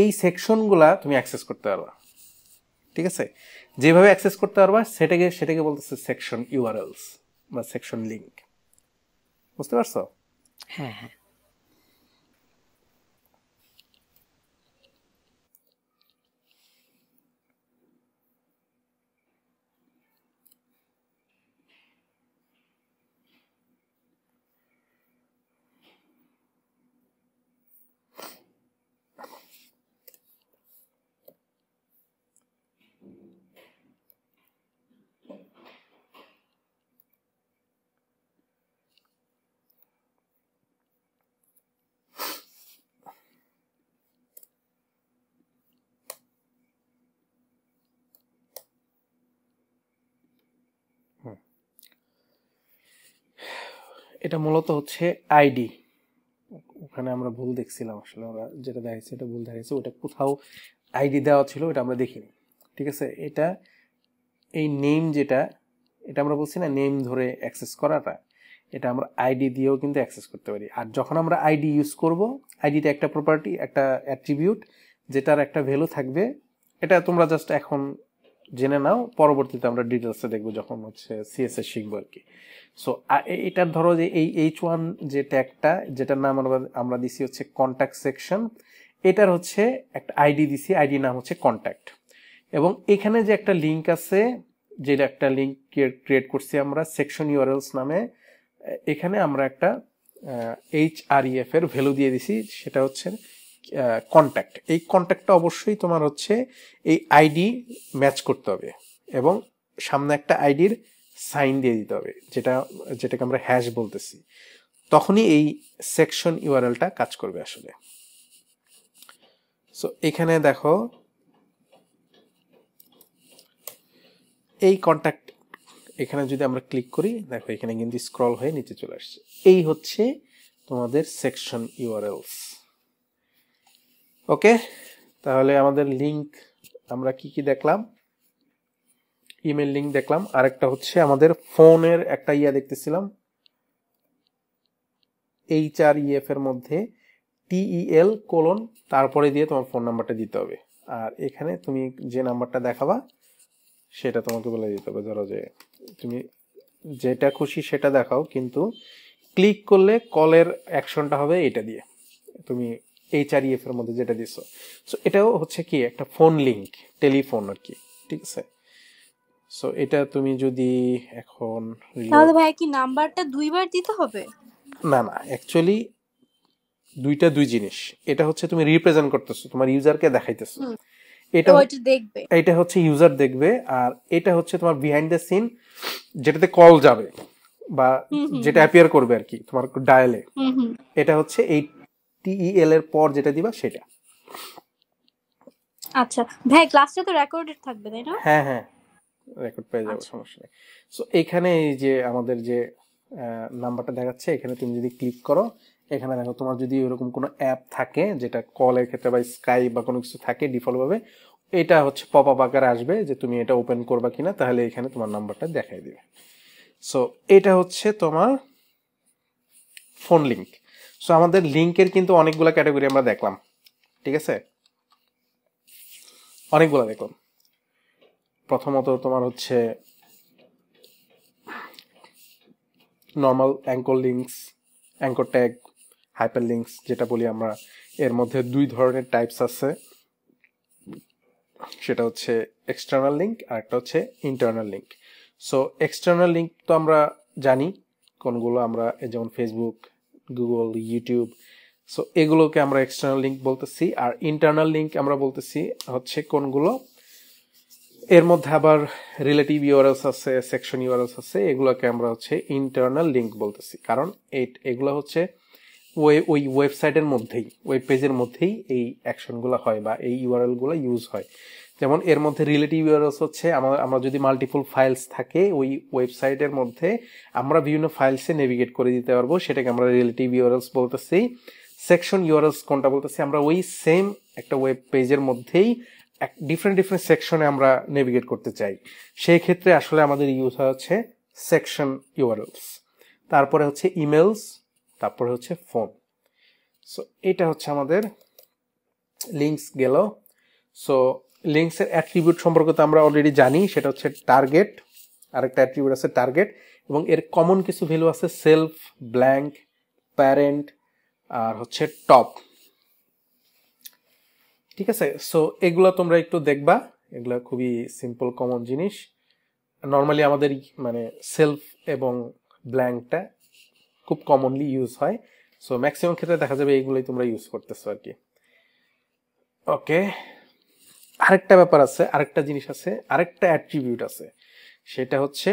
এই সেকশনগুলা তুমি অ্যাক্সেস করতে পারবা, ঠিক আছে? যেভাবে অ্যাক্সেস করতে পারবা সেটাকে বলতেছে সেকশন ইউআরএলস বা সেকশন লিংক, বুঝতে পারছো? হ্যাঁ হ্যাঁ। এটা মূলত হচ্ছে আইডি। ওখানে আমরা ভুল দেখছিলাম, আসলে ওরা যেটা দেখাইছে এটা ভুল দেখাইছে, ওটা কোথাও আইডি দেওয়া ছিল, এটা আমরা দেখিনি, ঠিক আছে? এটা এই নেম এটা আমরা বলছি না, নেম ধরে অ্যাক্সেস করাটা, এটা আমরা আইডি দিয়েও কিন্তু অ্যাক্সেস করতে পারি। আর যখন আমরা আইডি ইউজ করব, আইডিটা একটা প্রপার্টি, একটা অ্যাট্রিবিউট, যেটার একটা ভ্যালু থাকবে। এটা তোমরা জাস্ট এখন জেনে নাও, পরবর্তীতে আমরা ডিটেলসে দেখবো যখন হচ্ছে সিএসএস শিখবো আর কি। সো এটার ধরো যে এই H1 যে ট্যাগটা, যেটার নাম আমরা দিছি হচ্ছে কন্ট্যাক্ট সেকশন, এটার হচ্ছে একটা আইডি দিছি, আইডি নাম হচ্ছে কন্ট্যাক্ট। এবং এখানে যে একটা লিঙ্ক আছে, যেটা একটা লিঙ্ক ক্রিয়েট করছি আমরা সেকশন ইউআরএলস নামে, এখানে আমরা একটা HREF এর ভ্যালু দিয়ে দিছি, সেটা হচ্ছে কন্ট্যাক্ট। এই কন্ট্যাক্টটা অবশ্যই তোমার হচ্ছে এই আইডি ম্যাচ করতে হবে, এবং সামনে একটা আইডির সাইন দিয়ে দিতে হবে, যেটাকে আমরা হ্যাশ বলতেছি। তখনই এই সেকশন ইউআরএলটা কাজ করবে আসলে। সো এখানে দেখো এই কন্ট্যাক্ট, এখানে যদি আমরা ক্লিক করি, দেখো এখানে কিন্তু স্ক্রল হয়ে নিচে চলে আসছে। এই হচ্ছে তোমাদের সেকশন ইউআরএলস। ওকে, তাহলে আমাদের লিংক আমরা কি দেখলাম? ইমেল লিংক দেখলাম, আরেকটা হচ্ছে আমাদের ফোনের একটা দেখতেছিলাম, HREF এর মধ্যে TEL: তারপরে দিয়ে তোমার ফোন নাম্বারটা দিতে হবে। আর এখানে তুমি যে নাম্বারটা দেখাবা সেটা তোমাকে বলে দিতে হবে। ধরো যে তুমি যেটা খুশি সেটা দেখাও, কিন্তু ক্লিক করলে কলের অ্যাকশনটা হবে এটা দিয়ে, তুমি HREF এর মধ্যে যেটা দিছো। সো এটাও হচ্ছে কি একটা ফোন লিংক, টেলিফোন আর কি, ঠিক আছে? সো এটা তুমি যদি এখন তাহলে ভাই কি নাম্বারটা দুইবার দিতে হবে? না না, অ্যাকচুয়ালি দুইটা দুই জিনিস। এটা হচ্ছে তুমি রিপ্রেজেন্ট করতেছো, তোমার ইউজারকে দেখাইতেছো। এটা ওইটা দেখবে। এটা হচ্ছে ইউজার দেখবে, আর এটা হচ্ছে তোমার বিহাইন্ড দ্য সিন, যেটাতে কল যাবে বা যেটা অ্যাপিয়ার করবে আর কি তোমার ডায়ালে। এটা হচ্ছে এই টিইএল এর পর যেটা দিবা সেটা। আচ্ছা ভাই, ক্লাসটা তো রেকর্ডেড থাকবে তাই না? হ্যাঁ হ্যাঁ, রেকর্ড পেয়ে যাবে, সমস্যা নেই। সো এখানে এই যে আমাদের যে নাম্বারটা দেখাচ্ছে, এখানে তুমি যদি ক্লিক করো, এখানে দেখো তোমার যদি এরকম কোনো অ্যাপ থাকে যেটা কলের ক্ষেত্রে বা স্কাইপ বা কোনো কিছু থাকে ডিফল্ট ভাবে, এটা হচ্ছে পপ আপ আকারে আসবে যে তুমি এটা ওপেন করবা কিনা, তাহলে এখানে তোমার নাম্বারটা দেখাই দিবে। সো এটা হচ্ছে তোমার ফোন লিঙ্ক। সো আমাদের লিঙ্কের কিন্তু অনেকগুলো ক্যাটাগরি আমরা দেখলাম, ঠিক আছে, অনেকগুলো দেখলাম। প্রথমত তোমার হচ্ছে normal anchor links, anchor tag, hyper links যেটা বলি আমরা। এর মধ্যে দুই ধরনের টাইপস আছে, সেটা হচ্ছে এক্সটার্নাল লিঙ্ক আর একটা হচ্ছে internal link. So external link তো আমরা জানি কোনগুলো, আমরা যেমন ফেসবুক, গুগল, ইউটিউব, সো এগুলোকে আমরা এক্সটার্নাল লিঙ্ক বলতেছি। আর ইন্টারনাল লিঙ্ক আমরা বলতেছি হচ্ছে কোনগুলো, এর মধ্যে আবার রিলেটিভ ইউআরএলস আছে, সেকশন ইউআরএলস আছে, এগুলোকে আমরা হচ্ছে ইন্টারনাল লিঙ্ক বলতেছি। কারণ এগুলো হচ্ছে ওই ওয়েবসাইটের মধ্যেই, ওয়েব পেজের মধ্যেই এই অ্যাকশনগুলো হয় বা এই ইউআরএল গুলো ইউজ হয়। যেমন এর মধ্যে রিলেটিভ ইউআরএলস হচ্ছে আমরা যদি মাল্টিপল ফাইলস থাকে ওই ওয়েবসাইটের মধ্যে, আমরা বিভিন্ন ফাইলসে নেভিগেট করে দিতে পারবো, সেটাকে আমরা রিলেটিভ ইউআরএলস বলতেছি। সেকশন ইউআরএলস কোনটা বলতেছি, আমরা ওই সেম একটা ওয়েব পেজের মধ্যেই ডিফারেন্ট ডিফারেন্ট সেকশনে আমরা নেভিগেট করতে চাই, সেই ক্ষেত্রে আসলে আমাদের ইউজ হয় হচ্ছে সেকশন ইউআরএলস। তারপরে হচ্ছে ইমেলস, তারপরে হচ্ছে ফোন। সো এটা হচ্ছে আমাদের লিঙ্কস গেল। সো লিঙ্কসের অ্যাট্রিবিউট সম্পর্কে তো আমরা অলরেডি জানি, সেটা হচ্ছে টার্গেট, আরেকটা অ্যাট্রিবিউট আছে টার্গেট, এবং এর কমন কিছু ভ্যালু আছে সেলফ, ব্ল্যাঙ্ক, প্যারেন্ট আর হচ্ছে টপ, ঠিক আছে। সো এগুলো তোমরা একটু দেখবা, এগুলো খুবই সিম্পল কমন জিনিস। নর্মালি আমাদের মানে সেলফ এবং ব্ল্যাঙ্কটা খুব কমনলি ইউজ হয়। সো ম্যাক্সিমাম ক্ষেত্রে দেখা যাবে এইগুলোই তোমরা ইউজ করতেছো আর কি। ওকে, আরেকটা ব্যাপার আছে, আরেকটা জিনিস আছে, আরেকটা অ্যাট্রিবিউট আছে, সেটা হচ্ছে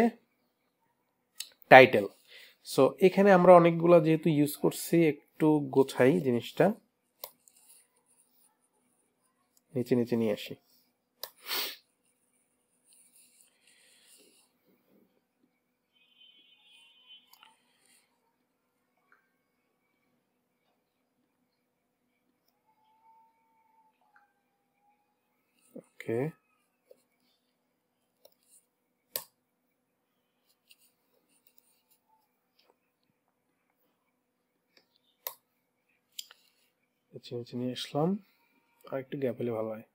টাইটেল। সো এখানে আমরা অনেকগুলো যেহেতু ইউজ করছি, একটু গোছাই জিনিসটা, নিচে নিচে নিয়ে আসি। ওকে, নিচে নিচে নিয়ে আসলাম, আর একটু গ্যাপ হলে ভালো হয়।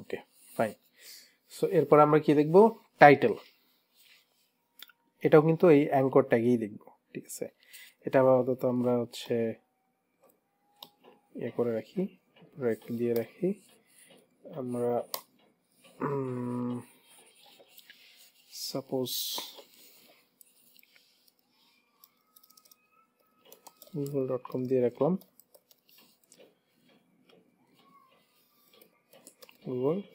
Okay fine. সো এরপর আমরা কি দেখব, টাইটেল। এটাও কিন্তু এই অ্যাঙ্কর ট্যাগেই দেখব, ঠিক আছে। এটা আপাতত আমরা হচ্ছে ইয়ে করে রাখি, একটু দিয়ে রাখি। আমরা সাপোজ google.com দিয়ে রাখলাম, google.com।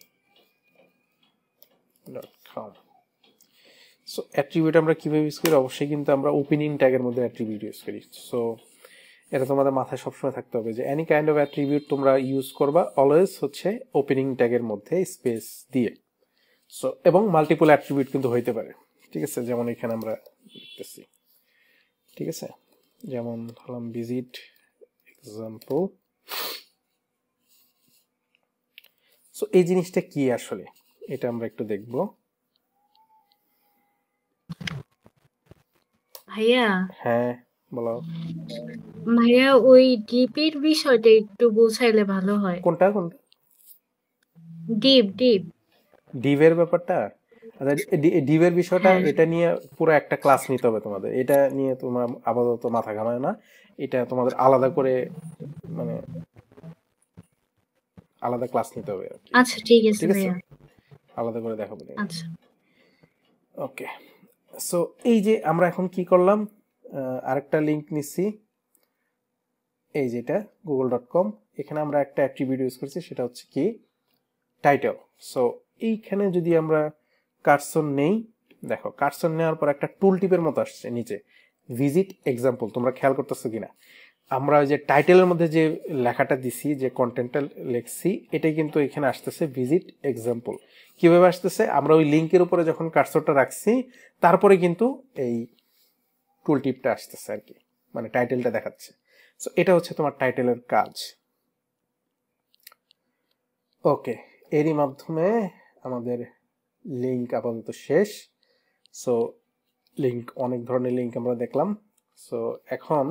সো অ্যাট্রিবিউট আমরা কিভাবে ইউজ করি, অবশ্যই কিন্তু আমরা ওপেনিং ট্যাগের মধ্যে অ্যাট্রিবিউট ইউজ করি। সো এটা তোমাদের মাথায় সবসময় থাকতে হবে যে এনি কাইন্ড অফ অ্যাট্রিবিউট তোমরা ইউজ করবা অলওয়েজ হচ্ছে ওপেনিং ট্যাগের মধ্যে স্পেস দিয়ে। সো এবং মাল্টিপল অ্যাট্রিবিউট কিন্তু হইতে পারে, ঠিক আছে, যেমন এখানে আমরা লিখতেছি, ঠিক আছে, যেমন হলাম ভিজিট এক্সাম্পল। সো এই জিনিসটা কি আসলে, এটা আমরা একটু দেখব। ভাইয়া হ্যাঁ বলো। ভাইয়া ওই ডিপের বিষয়টা একটু বোঝাইলে ভালো হয়। কোনটা কোনটা? ডিপ ডিপ ডিভের ব্যাপারটা? আচ্ছা, ডিভের বিষয়টা হ্যাঁ এটা নিয়ে পুরো একটা ক্লাস নিতে হবে তোমাদের। এটা নিয়ে তোমার আপাতত মাথা ঘামায় না, এটা তোমাদের আলাদা করে মানে আলাদা ক্লাস নিতে হবে আর কি। আচ্ছা ঠিক আছে ঠিক আছে, ভাইয়া। আলাদা করে দেখাবো। আচ্ছা ওকে, সো এই যে আমরা এখন কি করলাম, আরেকটা লিংক নিচ্ছি, এই যেটা google.com। এখানে আমরা একটা অ্যাট্রিবিউট ইউজ করছি, সেটা হচ্ছে কি টাইটেল। সো এইখানে যদি আমরা কার্সর নেই, দেখো কার্সর নেওয়ার পর একটা টুল টিপের মতো আসছে নিচে, ভিজিট এক্সাম্পল। তোমরা খেয়াল করতেছো কিনা, আমরা ওই যে টাইটেলের মধ্যে যে লেখাটা দিছি, যে কন্টেন্টটা লিখছি, এটাই কিন্তু এখানে আসতেছে ভিজিট এক্সাম্পল। কিভাবে আসতেছে, আমরা ওই লিঙ্কের উপরে যখন কার্সরটা রাখছি তারপরে কিন্তু এই টুল টিপটা আসতেছে আর কি, মানে টাইটেলটা দেখাচ্ছে। সো এটা হচ্ছে তোমার টাইটেলের কাজ। ওকে, এরই মাধ্যমে আমাদের লিঙ্ক আপাতত শেষ। সো লিঙ্ক, অনেক ধরনের লিঙ্ক আমরা দেখলাম। সো এখন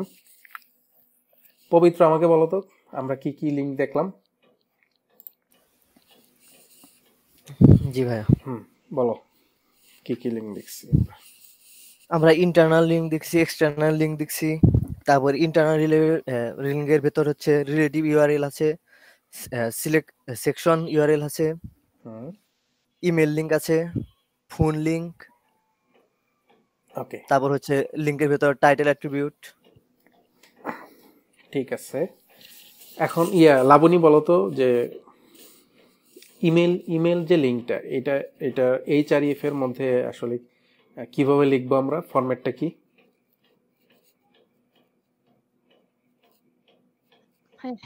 পবিত্র আমাকে বলো তো, আমরা কি কি লিঙ্ক দেখলাম? জি ভাইয়া, বলো কি কি লিঙ্ক দেখছি। আমরা ইন্টারনাল লিঙ্ক দেখছি, এক্সটার্নাল লিঙ্ক দেখছি। তারপর ইন্টারনাল লিঙ্কের ভেতর হচ্ছে রিলেটিভ ইউআরএল আছে, সিলেক্ট সেকশন ইউআরএল আছে, হুম, ইমেল লিঙ্ক আছে, ফোন লিঙ্ক, ওকে তারপর হচ্ছে লিঙ্কের ভেতর টাইটেল অ্যাট্রিবিউট। ঠিক আছে। এখন লাবণী বলো তো, যে ইমেল যে লিঙ্কটা, এটা HREF এর মধ্যে আসলে কিভাবে লিখবো আমরা, ফরম্যাটটা কি?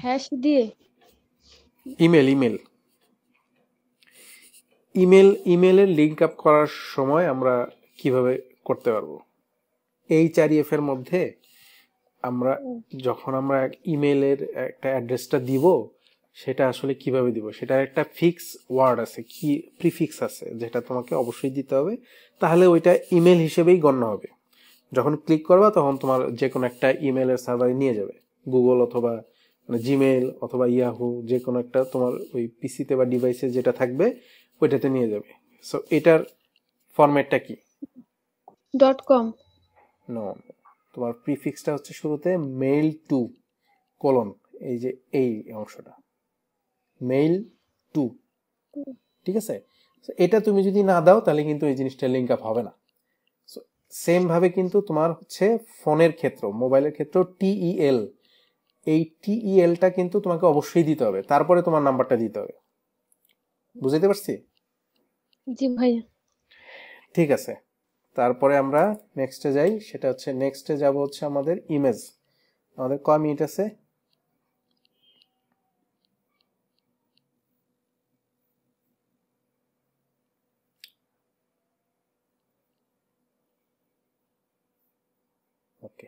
হ্যাশ দিয়ে ইমেলের লিঙ্ক আপ করার সময় আমরা কিভাবে করতে পারবো? HREF এর মধ্যে আমরা যখন আমরা ইমেলের একটা অ্যাড্রেসটা দিব, সেটা আসলে কিভাবে দিব, সেটার একটা ফিক্স ওয়ার্ড আছে, কি প্রিফিক্স আছে, যেটা তোমাকে অবশ্যই দিতে হবে, তাহলে ওইটা ইমেল হিসেবেই গণ্য হবে। যখন ক্লিক করবা তখন তোমার যে কোনো একটা ইমেলের সার্ভারে নিয়ে যাবে, গুগল অথবা মানে জিমেল অথবা ইয়াহু, যে কোনো একটা তোমার ওই পিসিতে বা ডিভাইসে যেটা থাকবে ওইটাতে নিয়ে যাবে। সো এটার ফরম্যাটটা কি? .com নো, তোমার প্রিফিক্সটা হচ্ছে শুরুতে মেইল টু কোলন, এই যে এই অংশটা মেইল টু, ঠিক আছে? So এটা তুমি যদি না দাও তাহলে কিন্তু এই জিনিসটা লিঙ্ক আপ হবে না। সো সেম ভাবে কিন্তু তোমার হচ্ছে ফোনের ক্ষেত্র, মোবাইলের ক্ষেত্র TEL, এই TELটা কিন্তু তোমাকে অবশ্যই দিতে হবে, তারপরে তোমার নাম্বারটা দিতে হবে। বুঝতে পারছি? জি ভাইয়া। ঠিক আছে, তারপরে আমরা নেক্সটে যাই, সেটা হচ্ছে নেক্সটে যাব হচ্ছে আমাদের ইমেজ। আমাদের কয় মিনিট আছে? ওকে,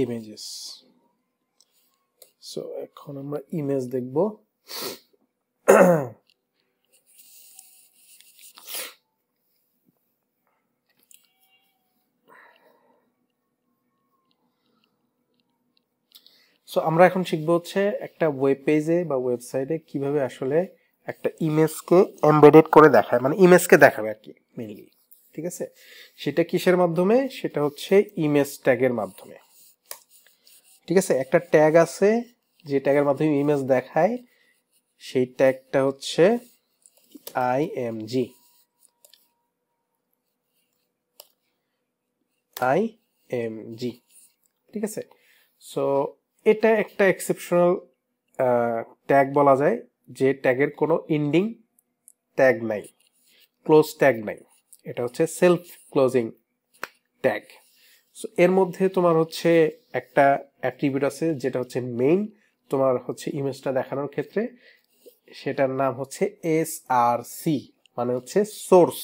ইমেজেস। সো এখন আমরা ইমেজ দেখব। সো আমরা এখন শিখবো হচ্ছে একটা ওয়েব পেজে বা ওয়েবসাইটে কিভাবে আসলে একটা ইমেজকে এমবেডেড করে দেখায়, মানে ইমেজকে দেখাবে আর কি মেইনলি। ঠিক আছে, সেটা কিসের মাধ্যমে? সেটা হচ্ছে ইমেজ ট্যাগের মাধ্যমে। ঠিক আছে, একটা ট্যাগ আছে যে ট্যাগের মাধ্যমে ইমেজ দেখায়, সেই ট্যাগটা হচ্ছে IMG। ঠিক আছে, সো এটা একটা এক্সেপশনাল ট্যাগ বলা যায়, যে ট্যাগের কোনো এন্ডিং ট্যাগ নাই, ক্লোজ ট্যাগ নাই। এটা হচ্ছে সেলফ ক্লোজিং ট্যাগ। সো এর মধ্যে তোমার হচ্ছে একটা অ্যাট্রিবিউট আছে যেটা হচ্ছে মেইন, তোমার হচ্ছে ইমেজটা দেখানোর ক্ষেত্রে, সেটার নাম হচ্ছে SRC, মানে হচ্ছে সোর্স,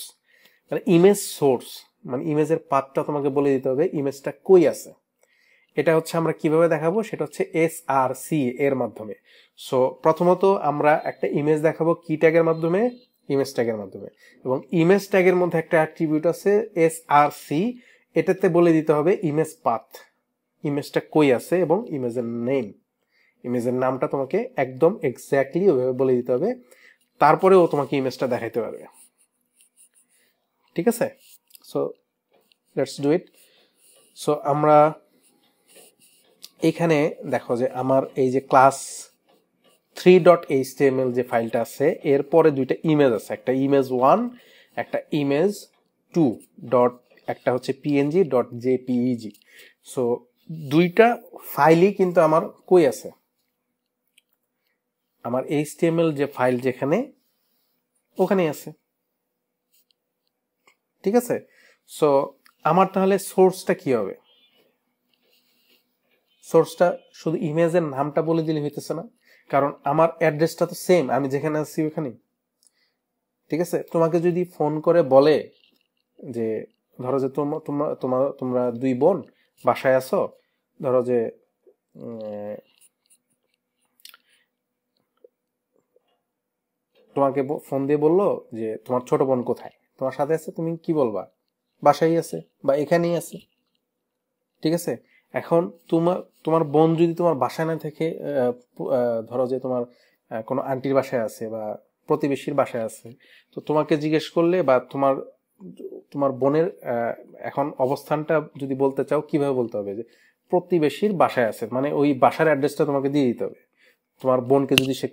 মানে ইমেজ সোর্স, মানে ইমেজের পাথটা তোমাকে বলে দিতে হবে ইমেজটা কই আছে। এটা হচ্ছে আমরা কিভাবে দেখাবো, সেটা হচ্ছে src এর মাধ্যমে। সো প্রথমত আমরা একটা ইমেজ দেখাবো কি ট্যাগের মাধ্যমে, ইমেজ ট্যাগের মাধ্যমে, এবং ইমেজ ট্যাগের মধ্যে একটা অ্যাট্রিবিউট আছে src, এটাতে বলে দিতে হবে ইমেজ পাথ, ইমেজটা কই আছে এবং ইমেজের নেম, ইমেজের নামটা তোমাকে একদম এক্স্যাক্টলি ওইভাবে বলে দিতে হবে, তারপরে ও তোমাকে ইমেজটা দেখাইতে পারবে। ঠিক আছে, so let's do it. So আমরা এখানে দেখো যে আমার এই যে ক্লাস 3.html যে ফাইলটা আছে, এরপরে দুইটা ইমেজ আছে, একটা ইমেজ 1, একটা ইমেজ 2 ডট, একটা হচ্ছে png.jpeg। সো দুইটা ফাইলই কিন্তু আমার কই আছে, আমার HTML যে ফাইল যেখানে, ওখানেই আছে। ঠিক আছে, সো আমার তাহলে সোর্সটা কি হবে? সোর্সটা শুধু ইমেজের নামটা বলে দিলে হইতেছে না, কারণ আমার অ্যাড্রেসটা তো সেম, আমি যেখানে আছি ওখানে। ঠিক আছে, তোমাকে যদি ফোন করে বলে যে ধরো যে তোমরা দুই বোন বাসায় আছো, ধরো যে তোমাকে ফোন দিয়ে বললো যে তোমার ছোট বোন কোথায়, তোমার সাথে আছে, তুমি কি বলবা? বাসায় আছে বা এখানেই আছে। ঠিক আছে, এখন তোমার বোন যদি তোমার বাসায় না থেকে ধরো যে তোমার কোনো আন্টির বাসায় আছে বা প্রতিবেশীর বাসায় আছে, তো তোমাকে জিজ্ঞেস করলে বা তোমার বোনের এখন অবস্থানটা যদি বলতে চাও, কিভাবে বলতে হবে? যে প্রতিবেশীর বাসায় আছে, মানে ওই বাসার অ্যাড্রেসটা তোমাকে দিয়ে দিতে হবে তোমার বোনকে যদি সে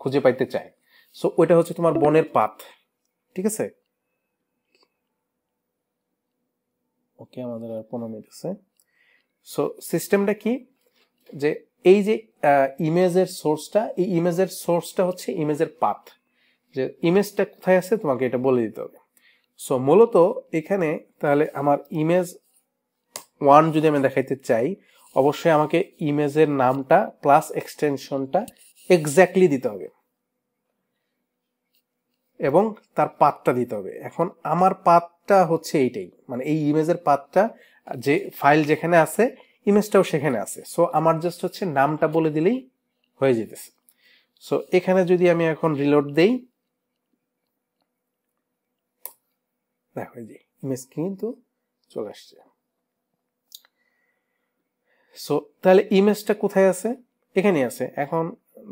খুঁজে পাইতে চায়। সো ওইটা হচ্ছে তোমার বোনের পাথ। ঠিক আছে, ওকে, আমাদের আর 15 মিনিট আছে। সো সিস্টেমটা কি, যে এই যে ইমেজের সোর্সটা, এই ইমেজের সোর্সটা হচ্ছে ইমেজের পাথ, যে ইমেজটা কোথায় আছে তোমাকে এটা বলে দিতে হবে। সো মূলত এখানে তাহলে আমার ইমেজ 1 যদি আমি দেখাইতে চাই, অবশ্যই আমাকে ইমেজের নামটা প্লাস এক্সটেনশনটা এক্স্যাক্টলি দিতে হবে এবং তার পাথটা দিতে হবে। এখন আমার পাথটা হচ্ছে এইটাই, মানে এই ইমেজের পাথটা, যে ফাইল যেখানে আছে ইমেজটাও সেখানে আছে। সো আমার জাস্ট হচ্ছে নামটা বলে দিলেই হয়ে যেতেছে। সো এখানে যদি আমি এখন রিলোড দেই, দেখো যে ইমেজ কিন্তু চলে আসছে। সো তাহলে ইমেজটা কোথায় আছে? এখানে আছে। এখন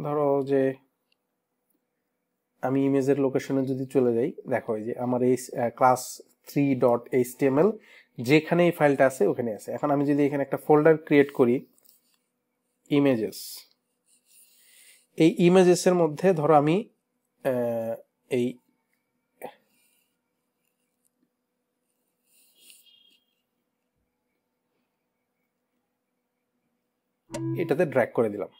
ধরো যে আমি ইমেজের লোকেশনে যদি চলে যাই, দেখো যে আমার এই ক্লাস 3.html যেখানে এই ফাইলটা আছে ওখানে আছে। এখন আমি যদি এখানে একটা ফোল্ডার ক্রিয়েট করি, ইমেজেস, এই ইমেজেসের মধ্যে ধরো আমি এই এটাতে ড্র্যাগ করে দিলাম।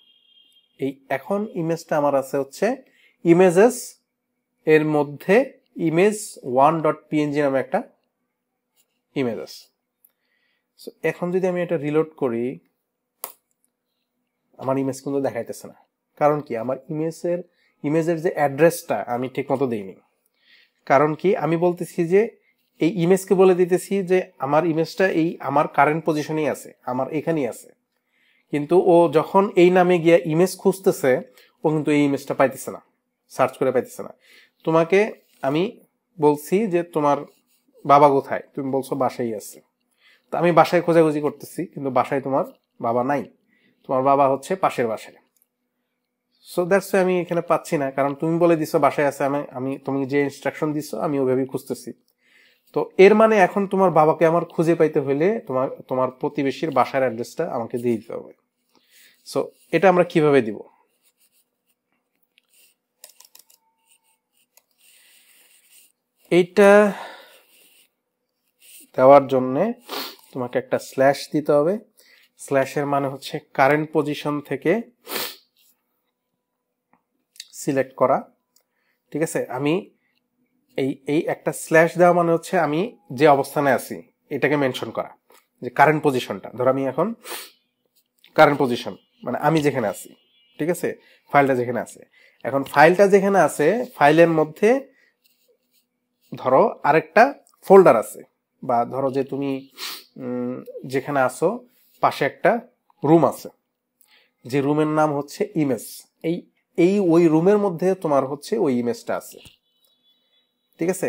এই এখন ইমেজটা আমার আছে হচ্ছে ইমেজেস এর মধ্যে ইমেজ 1.png নামে একটা ইমেজ আছে। সো এখন যদি আমি এটা রিলোড করি, আমার ইমেজ কিন্তু দেখাইতেছে না। কারণ কি, আমার ইমেজের যে অ্যাড্রেসটা আমি ঠিক মতো দিইনি। কারণ কি, আমি বলতেছি যে এই ইমেজকে বলে দিতেছি যে আমার ইমেজটা এই আমার কারেন্ট পজিশনেই আছে, আমার এখানেই আছে, কিন্তু ও যখন এই নামে গিয়ে ইমেজ খুঁজতেছে, ও কিন্তু এই ইমেজটা পাইতেছে না, সার্চ করে পাইতেছে না। তোমাকে আমি বলছি যে তোমার বাবা কোথায়, তুমি বলছো বাসায় আছে। তো আমি বাসায় খোঁজাখুঁজি করতেছি, কিন্তু বাসায় তোমার বাবা নাই, তোমার বাবা হচ্ছে পাশের বাসায়। সো দ্যাটস আমি এখানে পাচ্ছি না, কারণ তুমি বলে দিছো বাসায় আছে, আমি তুমি যে ইনস্ট্রাকশন দিছো আমি ওভাবেই খুঁজতেছি। তো এর মানে এখন তোমার বাবাকে আমার খুঁজে পাইতে হলে তোমার প্রতিবেশীর বাসার অ্যাড্রেসটা আমাকে দিয়ে দিতে হবে। সো এটা আমরা কিভাবে দিব? এইটা দেওয়ার জন্য তোমাকে একটা স্ল্যাশ দিতে হবে। স্ল্যাশের মানে হচ্ছে কারেন্ট পজিশন থেকে সিলেক্ট করা। ঠিক আছে, আমি এই একটা স্ল্যাশ দেওয়া মানে হচ্ছে আমি যে অবস্থানে আছি এটাকে মেনশন করা, যে কারেন্ট পজিশনটা। ধর আমি এখন কারেন্ট পজিশন মানে আমি যেখানে আছি, ঠিক আছে, ফাইলটা যেখানে আছে। এখন ফাইলটা যেখানে আছে, ফাইলের মধ্যে ধরো আরেকটা ফোল্ডার আছে বা ধরো যে তুমি যেখানে আসো পাশে একটা রুম আছে, যে রুমের নাম হচ্ছে ইমেজ, এই এই ওই রুমের মধ্যে তোমার হচ্ছে ওই ইমেজটা আছে, ঠিক আছে।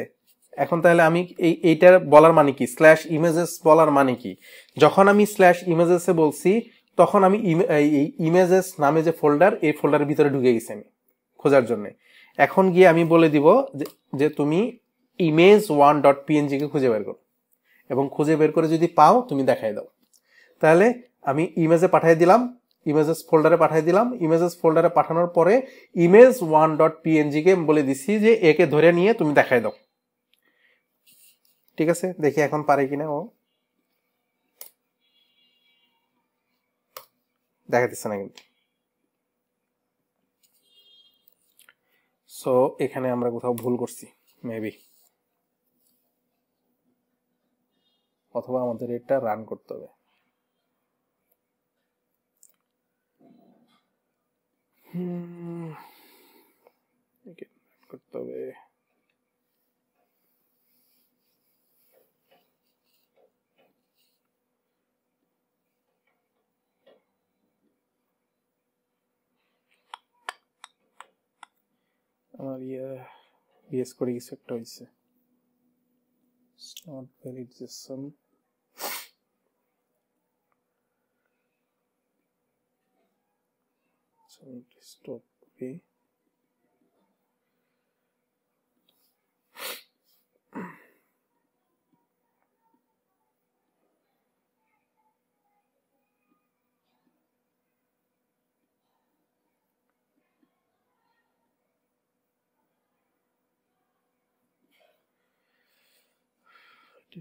এখন তাহলে আমি এইটার বলার মানে কি, স্ল্যাশ ইমেজেস বলার মানে কি, যখন আমি স্ল্যাশ ইমেজেসে বলছি তখন আমি এই ইমেজেস নামে যে ফোল্ডার, এই ফোল্ডারের ভিতরে ঢুকে গেছি আমি খোঁজার জন্য। এখন গিয়ে আমি বলে দিব যে তুমি image1.png কে খুঁজে বের করো, এবং খুঁজে বের করে যদি পাও তুমি দেখাই দাও। তাহলে আমি ইমেজে পাঠিয়ে দিলাম, ইমেজেস ফোল্ডারে পাঠিয়ে দিলাম, ইমেজেস ফোল্ডারে পাঠানোর পরে image1.png কে বলে দিছি যে একে ধরে নিয়ে তুমি দেখাই দাও। ঠিক আছে, দেখি এখন পারে কিনা ও। দেখাতেছে না কিন্তু। সো এখানে আমরা কোথাও ভুল করছি মেবি, অথবা আমাদের এটা রান করতে হবে। করতে হবে আমার বিএস করে কিছু একটা হয়েছে, not validation stop okay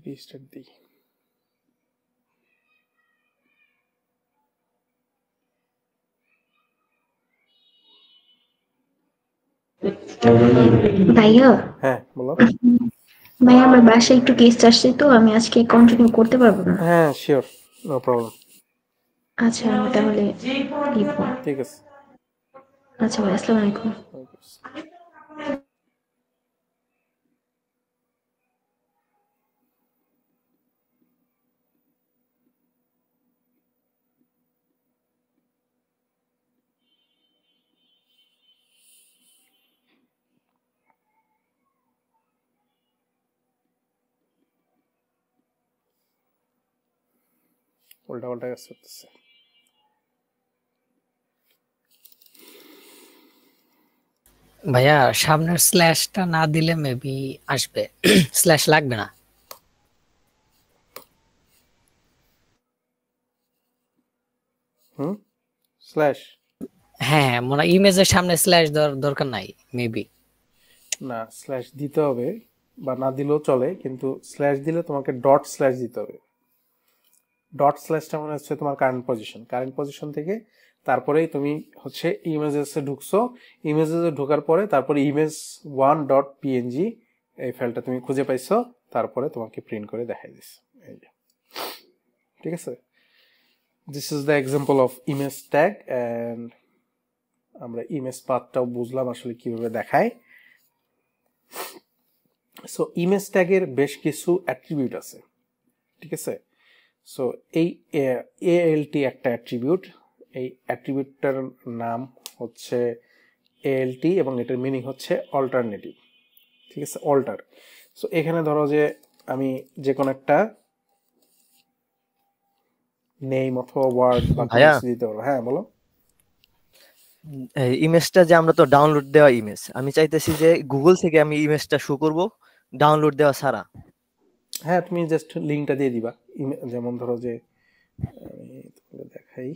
restart দিই। ভাইয়া হ্যাঁ বলো। ভাইয়া আমার বাসায় একটু গেস্ট আসছে, তো আমি আজকে কন্টিনিউ করতে পারবো না। হ্যাঁ শিওর, নো প্রবলেম। আচ্ছা আমি তাহলে লিখবো। ঠিক আছে, আচ্ছা ভাই, আসসালামু আলাইকুম। উল্টা পাল্টা কাজ করতেছে। ভাইয়া সামনের স্ল্যাশটা না দিলে মেবি আসবে, স্ল্যাশ লাগবে না। স্ল্যাশ হ্যাঁ মনে হয় ইমেজের সামনে স্ল্যাশ দরকার নাই মেবি। না, স্ল্যাশ দিতে হবে, বা না দিলেও চলে, কিন্তু স্ল্যাশ দিলে তোমাকে ডট স্ল্যাশ দিতে হবে। ডট স্ল্যাশটা মানে হচ্ছে তোমার কারেন্ট পজিশন থেকে তারপরেই তুমি হচ্ছে ইমেজেসে ঢুকছো, ইমেজেসে ঢোকার পরে তারপরে image1.png এই ফাইলটা তুমি খুঁজে পাইছো, তারপরে তোমাকে প্রিন্ট করে দেখাই দিচ্ছে। এই যে, ঠিক আছে, this is the example of image tag. And আমরা ইমেজ পাথটাও বুঝলাম আসলে কিভাবে দেখায়। সো ইমেজ ট্যাগের বেশ কিছু অ্যাট্রিবিউট আছে, ঠিক আছে। সো এই ALT একটা অ্যাট্রিবিউট, এই অ্যাট্রিবিউটটার নাম হচ্ছে ALT এবং এটার মিনিং হচ্ছে অল্টারনেটিভ, ঠিক আছে, অল্টার। সো এখানে ধরো যে আমি যে কোনো একটা নেম অথবা ওয়ার্ড বা ভাইয়া? কিছু দিতে পারবো। হ্যাঁ বলো। ইমেজটা যে আমরা তো ডাউনলোড দেওয়া ইমেজ, আমি চাইতেছি যে গুগল থেকে আমি ইমেজটা শো করব ডাউনলোড দেওয়া ছাড়া। হ্যাঁ তুমি জাস্ট লিঙ্কটা দিয়ে দিবা, যেমন ধরো যে আমি তোমাকে দেখাই,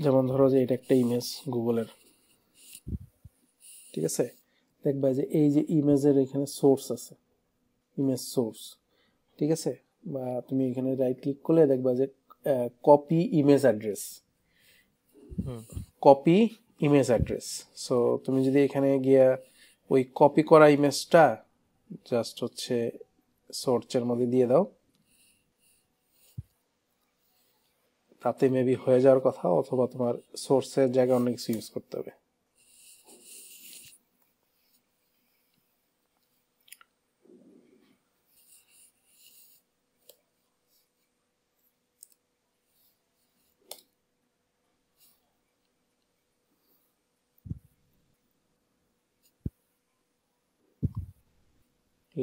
যেমন ধরো যে এটা একটা ইমেজ গুগলের, ঠিক আছে। দেখবা যে এই যে ইমেজের এখানে সোর্স আছে, ইমেজ সোর্স, ঠিক আছে। বা তুমি এখানে রাইট ক্লিক করলে দেখবা যে copy image address, copy image address. So তুমি যদি এখানে গিয়া ওই কপি করা ইমেজটা জাস্ট হচ্ছে সোর্সের মধ্যে দিয়ে দাও, তাতে মেবি হয়ে যাওয়ার কথা, অথবা তোমার সোর্সের জায়গায় অন্য কিছু ইউজ করতে হবে।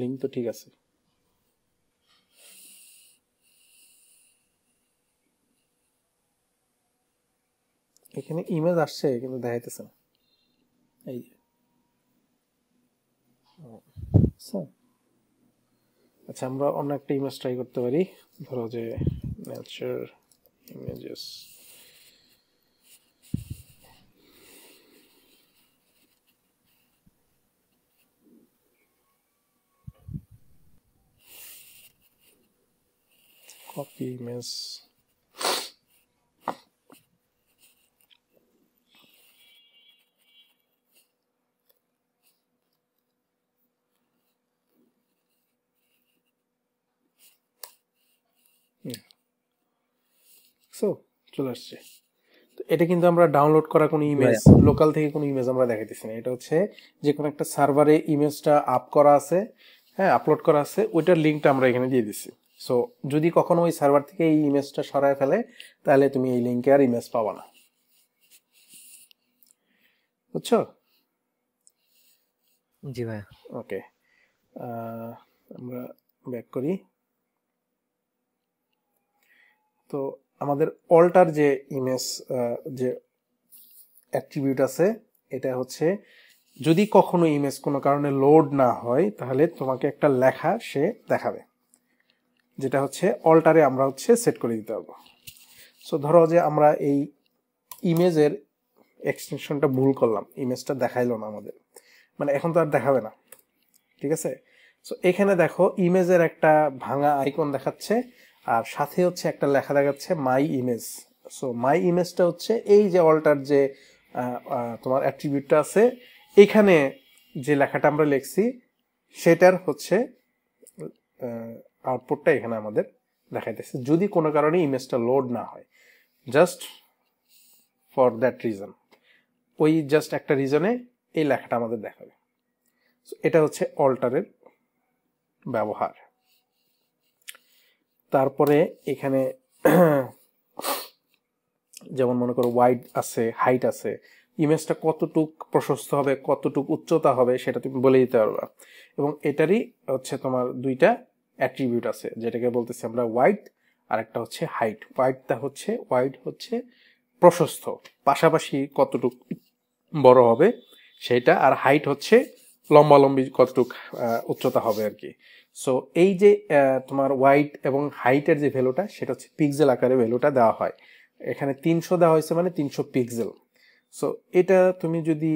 লিঙ্ক তো ঠিক আছে। এখানে ইমেজ আসছে কিন্তু দেখাইতেছে না। এই যে। আচ্ছা, আমরা অন্য একটা ইমেজ ট্রাই করতে পারি। ধরো যে nature images, copy image, so চলে আসছে। তো এটা কিন্তু আমরা ডাউনলোড করা কোনো ইমেজ, লোকাল থেকে কোনো ইমেজ আমরা দেখাইতেছি না। এটা হচ্ছে যে কোনো একটা সার্ভারে ইমেজটা আপ করা আছে, হ্যাঁ, আপলোড করা আছে, ওইটার লিঙ্কটা আমরা এখানে দিয়ে দিচ্ছি। সো যদি কখনো ওই সার্ভার থেকে এই ইমেজটা সরায় ফেলে তাহলে তুমি এই লিঙ্কে আর ইমেজ পাবা না, বুঝছো? জি ভাইয়া। ওকে, আমরা ব্যাক করি। তো আমাদের অল্টার যে ইমেজ যে অ্যাট্রিবিউট আছে, এটা হচ্ছে যদি কখনো ইমেজ কোনো কারণে লোড না হয় তাহলে তোমাকে একটা লেখা সে দেখাবে, যেটা হচ্ছে অল্টারে আমরা হচ্ছে সেট করে দিতে পারবো। সো ধরো যে আমরা এই ইমেজের এক্সটেনশনটা ভুল করলাম, ইমেজটা দেখাইলো না আমাদের, মানে এখন তো আর দেখাবে না, ঠিক আছে? সো এখানে দেখো ইমেজের একটা ভাঙা আইকন দেখাচ্ছে আর সাথে হচ্ছে একটা লেখা দেখাচ্ছে মাই ইমেজ। সো মাই ইমেজটা হচ্ছে এই যে অল্টার যে তোমার অ্যাট্রিবিউটটা আছে, এখানে যে লেখাটা আমরা লিখছি সেটার হচ্ছে আউটপুটটা এখানে আমাদের দেখাইতেছে, যদি কোনো কারণে ইমেজটা লোড না হয়, জাস্ট ফর দ্যাট রিজন, ওই জাস্ট একটা রিজনে এই লেখাটা আমাদের দেখাবে। এটা হচ্ছে অল্টারের ব্যবহার। তারপরে এখানে যেমন মনে করো ওয়াইড আছে, হাইট আছে, ইমেজটা কতটুক প্রশস্ত হবে, কতটুক উচ্চতা হবে সেটা তুমি বলে দিতে পারবা। এবং এটারই হচ্ছে তোমার দুইটা অ্যাট্রিবিউট আছে, যেটাকে বলতেছি আমরা ওয়াইড, আর একটা হচ্ছে হাইট। ওয়াইড হচ্ছে প্রশস্ত, পাশাপাশি কতটুক বড় হবে সেটা, আর হাইট হচ্ছে লম্বালম্বি কতটুক উচ্চতা হবে আর কি। সো এই যে তোমার ওয়াইড এবং হাইটের যে ভ্যালুটা সেটা হচ্ছে পিক্সেল আকারে ভ্যালুটা দেওয়া হয়। এখানে 300 দেওয়া হয়েছে মানে 300 পিক্সেল। সো এটা তুমি যদি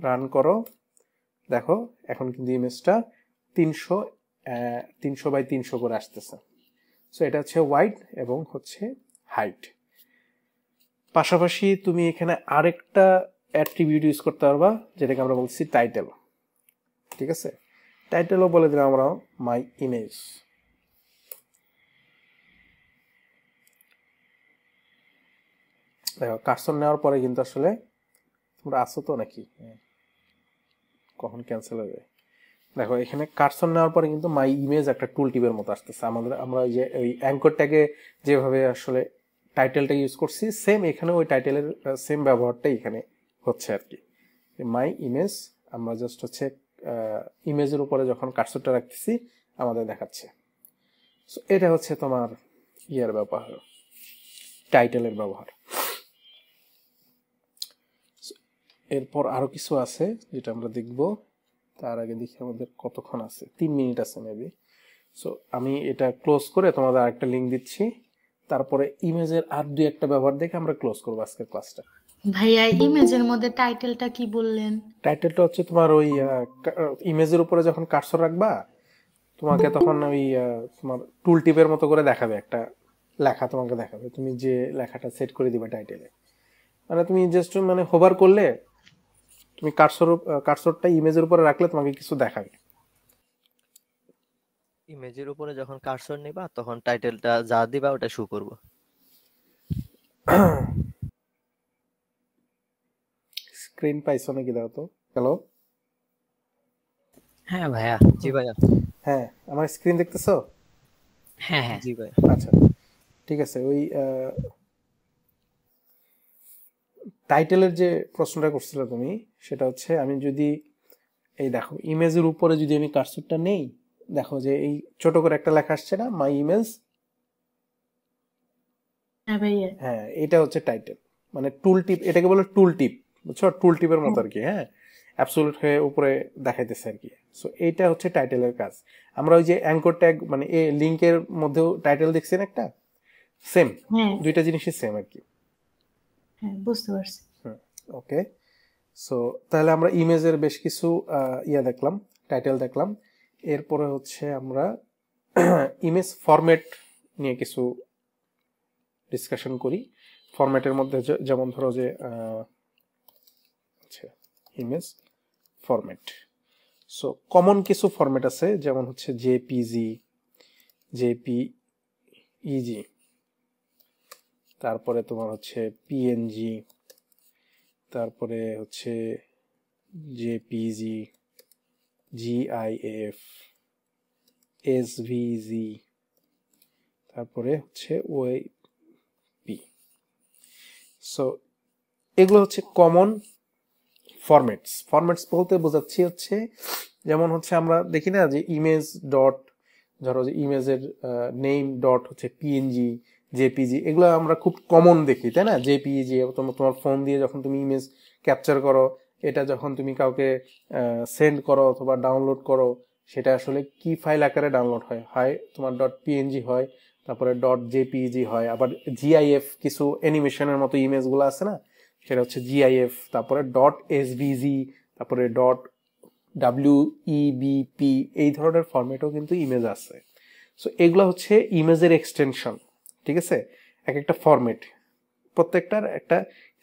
রান করো, দেখো এখন কিন্তু ইমেজটা 300 বাই 300 করে আসতেছে। সো এটা হচ্ছে ওয়াইড এবং হচ্ছে হাইট। পাশাপাশি তুমি এখানে আরেকটা অ্যাট্রিবিউট ইউজ করতে পারবা, যেটাকে আমরা বলছি টাইটেল, ঠিক আছে? টাইটেলও বলে দিলাম আমরা মাই ইমেজ। দেখো কার্সর নেওয়ার পরে কিন্তু আসলে তোমরা আসো তো নাকি, কখন ক্যান্সেল হয়ে যায়। দেখো এখানে কার্সর নেওয়ার পরে কিন্তু মাই ইমেজ একটা টুল টিপের মতো আসতেছে আমাদের। আমরা ওই যে ওই অ্যাঙ্কর ট্যাগে যেভাবে আসলে টাইটেলটা ইউজ করছি, সেম এখানে ওই টাইটেলের সেম ব্যবহারটাই এখানে হচ্ছে আর কি। মাই ইমেজ আমরা জাস্ট হচ্ছে ইমেজের উপরে যখন কার্সরটা রাখতেছি আমাদের দেখাচ্ছে। সো এটা হচ্ছে তোমার ইয়ার ব্যবহার, টাইটেলের ব্যবহার। এরপর আরো কিছু আছে যেটা আমরা দেখব, তার আগে দেখি আমাদের কতক্ষণ আছে, 3 মিনিট আছে মেবি। সো আমি এটা ক্লোজ করে তোমাদের আরেকটা লিঙ্ক দিচ্ছি, তারপরে ইমেজের আর দুই একটা ব্যবহার দেখে আমরা ক্লোজ করবো আজকের ক্লাসটা। ভাইয়া ইমেজের মধ্যে টাইটেলটা কি বললেন? টাইটেলটা হচ্ছে তোমার ওই ইমেজের উপরে যখন কার্সর রাখবা তোমাকে তখন ওই তোমার টুল টিপের মতো করে দেখাবে, একটা লেখা তোমাকে দেখাবে, তুমি যে লেখাটা সেট করে দিবা টাইটেলে। মানে তুমি জাস্ট মানে হোভার করলে তুমি কার্সরটা ইমেজের উপরে রাখলে তোমাকে কিছু দেখাবে। ইমেজের উপরে যখন কার্সর নিবা তখন টাইটেলটা যা দিবা ওটা শো করব। স্ক্রিন পাইছো নাকি দাও তো? হ্যালো, হ্যাঁ ভাইয়া। জি ভাইয়া। হ্যাঁ আমার স্ক্রিন দেখতেছো? হ্যাঁ হ্যাঁ। জি ভাইয়া। আচ্ছা ঠিক আছে। ওই টাইটেলের যে প্রশ্নটা করছিলে তুমি, সেটা হচ্ছে আমি যদি এই দেখো ইমেজের উপরে যদি আমি কার্সরটা নেই, দেখো যে এই ছোট করে একটা লেখা আসছে না, মাই ইমেজ। হ্যাঁ ভাইয়া। হ্যাঁ, এটা হচ্ছে টাইটেল, মানে টুল টিপ, এটাকে বলে টুল টিপ, বুঝছো, টুল টিপের মতো আর কি। হ্যাঁ, অ্যাবসলিউট হয়ে উপরে দেখাইতেছে আর কি। সো এইটা হচ্ছে টাইটেলের কাজ। আমরা ওই যে অ্যাঙ্কর ট্যাগ মানে এই লিঙ্কের মধ্যেও টাইটেল দেখছেন একটা, সেম, হ্যাঁ দুইটা জিনিসই সেম আর কি। হ্যাঁ বুঝতে পারছি। ওকে, সো তাহলে আমরা ইমেজের বেশ কিছু দেখলাম, টাইটেল দেখলাম। এরপরে হচ্ছে আমরা ইমেজ ফরম্যাট নিয়ে কিছু ডিসকাশন করি। ফরম্যাটের মধ্যে যেমন ধরো যে আচ্ছা, ইমেজ ফরম্যাট। সো কমন কিছু ফরম্যাট আছে, যেমন হচ্ছে জেপিজি, জেপিইজি, তারপরে তোমার হচ্ছে পিএনজি, তারপরে হচ্ছে জেপিজি, জিআইএফ, এসভিজি, তারপরে হচ্ছে ওআইপি। সো এগুলো হচ্ছে কমন ফরম্যাটস। ফরম্যাটস বলতে বোঝাচ্ছি হচ্ছে, যেমন হচ্ছে আমরা দেখি না যে ইমেজ ডট, ধরো যে ইমেজের নেম ডট হচ্ছে পিএনজি, জেপিজি, এগুলো আমরা খুব কমন দেখি, তাই না? জেপিজি তোমার ফোন দিয়ে যখন তুমি ইমেজ ক্যাপচার করো, এটা যখন তুমি কাউকে সেন্ড করো অথবা ডাউনলোড করো, সেটা আসলে কি ফাইল আকারে ডাউনলোড হয়, হয় তোমার ডট পিএনজি হয়, তারপরে ডট জেপিজি হয়, আবার জিআইএফ কিছু অ্যানিমেশনের মতো ইমেজগুলো আছে না, সেটা হচ্ছে জিআইএফ, তারপরে ডট এসভিজি, তারপরে ডট ডাব্লিউইবিপি, এই ধরনের ফরম্যাটও কিন্তু ইমেজ আছে। সো এগুলো হচ্ছে ইমেজের এক্সটেনশন, ঠিক আছে? এক একটা ফরম্যাট, প্রত্যেকটার একটা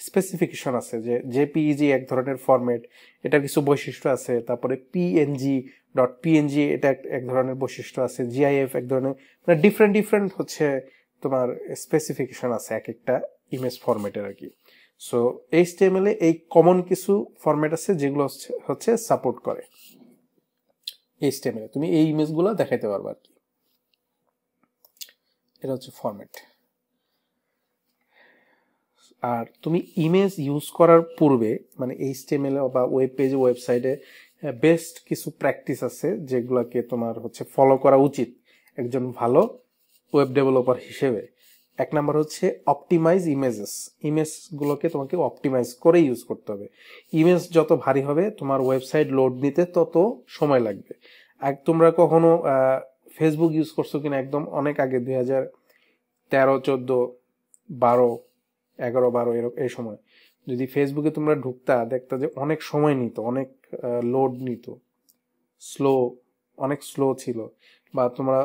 স্পেসিফিকেশন আছে, যে জেপিইজি এক ধরনের ফরম্যাট, এটার কিছু বৈশিষ্ট্য আছে, তারপরে পিএনজি ডট পিএনজি এটা এক ধরনের বৈশিষ্ট্য আছে, জিআইএফ এক ধরনের, মানে ডিফারেন্ট হচ্ছে তোমার স্পেসিফিকেশন আছে এক একটা ইমেজ ফরম্যাটের আর কি। সো এইচটিএমএল এ এই কমন কিছু ফরম্যাট আছে যেগুলো হচ্ছে সাপোর্ট করে এইচটিএমএল এ, তুমি এই ইমেজগুলো দেখাইতে পারবে আর কি। এটা হচ্ছে ফরম্যাট। আর তুমি ইমেজ ইউজ করার পূর্বে, মানে এইচটিএমএল বা ওয়েব পেজে, ওয়েবসাইটে বেস্ট কিছু প্র্যাকটিস আছে যেগুলোকে তোমার হচ্ছে ফলো করা উচিত একজন ভালো ওয়েব ডেভেলপার হিসেবে। এক নাম্বার হচ্ছে অপটিমাইজ ইমেজেস। ইমেজগুলোকে তোমাকে অপটিমাইজ করে ইউজ করতে হবে। ইমেজ যত ভারী হবে তোমার ওয়েবসাইট লোড নিতে তত সময় লাগবে। আর তোমরা কখনো ফেসবুক ইউজ করছো কিনা, একদম অনেক আগে 2013, 14, 12, 11, 12 এরকম এই সময় যদি ফেসবুকে তোমরা ঢুকতা, দেখতা যে অনেক সময় নিত, অনেক লোড নিত, অনেক স্লো ছিল, বা তোমরা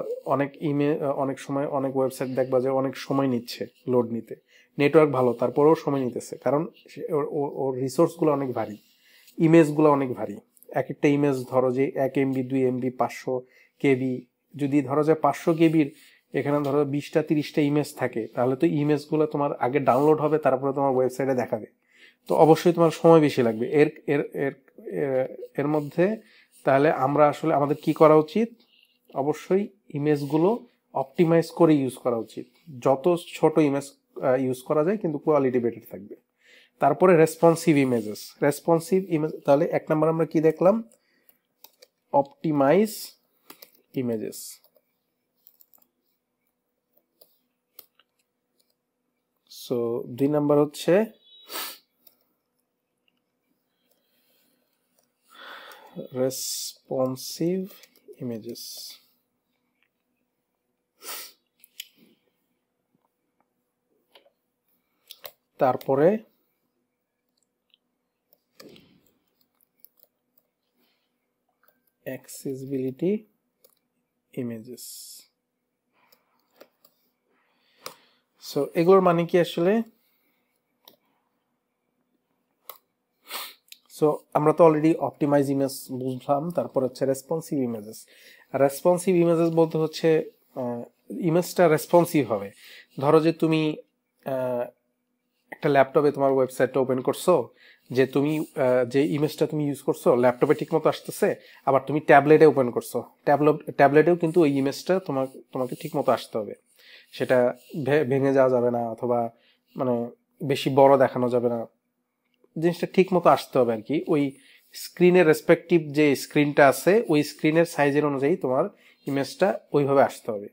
অনেক সময় অনেক ওয়েবসাইট দেখবা যে অনেক সময় নিচ্ছে লোড নিতে, নেটওয়ার্ক ভালো তারপরেও সময় নিতেছে, কারণ ওর রিসোর্সগুলো অনেক ভারী, ইমেজগুলো অনেক ভারী। এক একটা ইমেজ ধরো যে 1 MB, 2 MB, 500 KB, যদি ধরো যে 500 KBর এখানে ধরো 20টা 30টা ইমেজ থাকে, তাহলে তো ইমেজগুলো তোমার আগে ডাউনলোড হবে, তারপরে তোমার ওয়েবসাইটে দেখাবে, তো অবশ্যই তোমার সময় বেশি লাগবে এর মধ্যে। তাহলে আমরা আসলে আমাদের কি করা উচিত, অবশ্যই ইমেজগুলো অপটিমাইজ করে ইউজ করা উচিত, যত ছোট ইমেজ ইউজ করা যায় কিন্তু কোয়ালিটি বেটার থাকবে। তারপরে রেসপন্সিভ ইমেজ, তাহলে এক নাম্বার আমরা কি দেখলাম, অপটিমাইজ ইমেজেস। সো 2 নাম্বার হচ্ছে রেসপন্সিভ ইমেজেস। তারপরে অ্যাক্সেসিবিলিটি ইমেজেস। সো এগুলোর মানে কি আসলে, সো আমরা তো অলরেডি অপটিমাইজ ইমেজ বুঝলাম, তারপর হচ্ছে রেসপন্সিভ ইমেজেস। রেসপন্সিভ ইমেজেস বলতে হচ্ছে ইমেজটা রেসপন্সিভ হবে। ধরো যে তুমি একটা ল্যাপটপে তোমার ওয়েবসাইটটা ওপেন করছো, যে তুমি যে ইমেজটা তুমি ইউজ করছো ল্যাপটপে ঠিক মতো আসতেছে, আবার তুমি ট্যাবলেটে ওপেন করছো, ট্যাবলেটেও কিন্তু ওই ইমেজটা তোমাকে ঠিক মতো আসতে হবে, সেটা ভেঙে যাওয়া যাবে না, অথবা মানে বেশি বড় দেখানো যাবে না, জিনিসটা ঠিক মতো আসতে হবে আর কি, ওই স্ক্রিনের রেসপেক্টিভ যে স্ক্রিনটা আছে ওই স্ক্রিনের সাইজের অনুযায়ী তোমার ইমেজটা ওইভাবে আসতে হবে।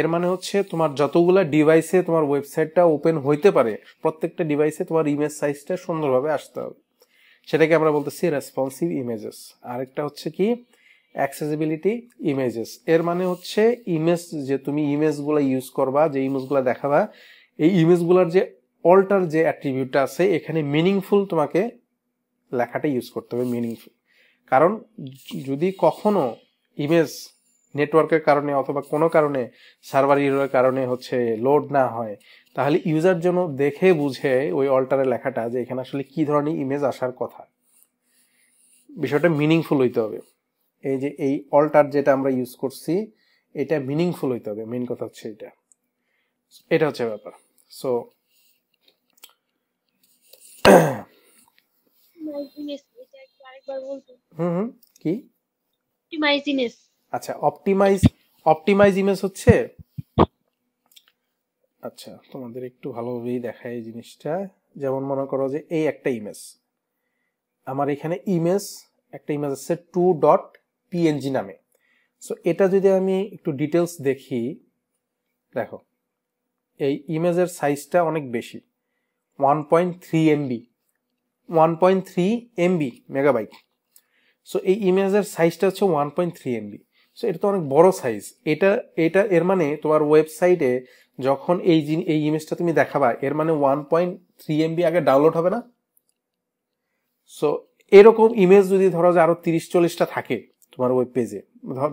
এর মানে হচ্ছে তোমার যতগুলা ডিভাইসে তোমার ওয়েবসাইটটা ওপেন হইতে পারে প্রত্যেকটা ডিভাইসে তোমার ইমেজ সাইজটা সুন্দরভাবে আসতে হবে, সেটাকে আমরা বলতেছি রেসপন্সিভ ইমেজেস। আরেকটা হচ্ছে কি অ্যাক্সেসিবিলিটি ইমেজেস। এর মানে হচ্ছে ইমেজ যে তুমি ইমেজগুলো ইউজ করবা, যে ইমেজগুলো দেখাবা, এই ইমেজগুলোর যে অল্টার যে অ্যাট্রিবিউটটা আছে এখানে মিনিংফুল তোমাকে লেখাটা ইউজ করতে হবে, মিনিংফুল। কারণ যদি কখনো ইমেজ নেটওয়ার্কের কারণে অথবা কোনো কারণে সার্ভার ইররের কারণে হচ্ছে লোড না হয়, তাহলে ইউজার যেন দেখে বুঝে ওই অল্টারের লেখাটা যে এখানে আসলে কি ধরনের ইমেজ আসার কথা, বিষয়টা মিনিংফুল হইতে হবে। এই যে এই অল্টার যেটা আমরা ইউজ করছি এটা মিনিংফুল হইতে হবে, মেইন কথা হচ্ছে এটা হচ্ছে ব্যাপার। সো কি আচ্ছা অপটিমাইজ ইমেজ হচ্ছে, আচ্ছা তোমাদের একটু ভালোভাবেই দেখায় এই জিনিসটা। যেমন মনে করো যে এই একটা ইমেজ, আমার এখানে একটা ইমেজ আছে 2.png নামে। সো এটা যদি আমি একটু ডিটেলস দেখি, দেখো এই ইমেজের সাইজটা অনেক বেশি, 1.3 MB 1.3 MB মেগাবাইট। সো এই ইমেজের সাইজটা হচ্ছে 1.3 MB। সো এটা তো অনেক বড় সাইজ। এটা এর মানে তোমার ওয়েবসাইটে যখন এই ইমেজটা তুমি দেখাবা এর মানে 1.3 MB আগে ডাউনলোড হবে না? সো এরকম ইমেজ যদি ধরো যে আরো 30-40টা থাকে তোমার ওয়েব পেজে,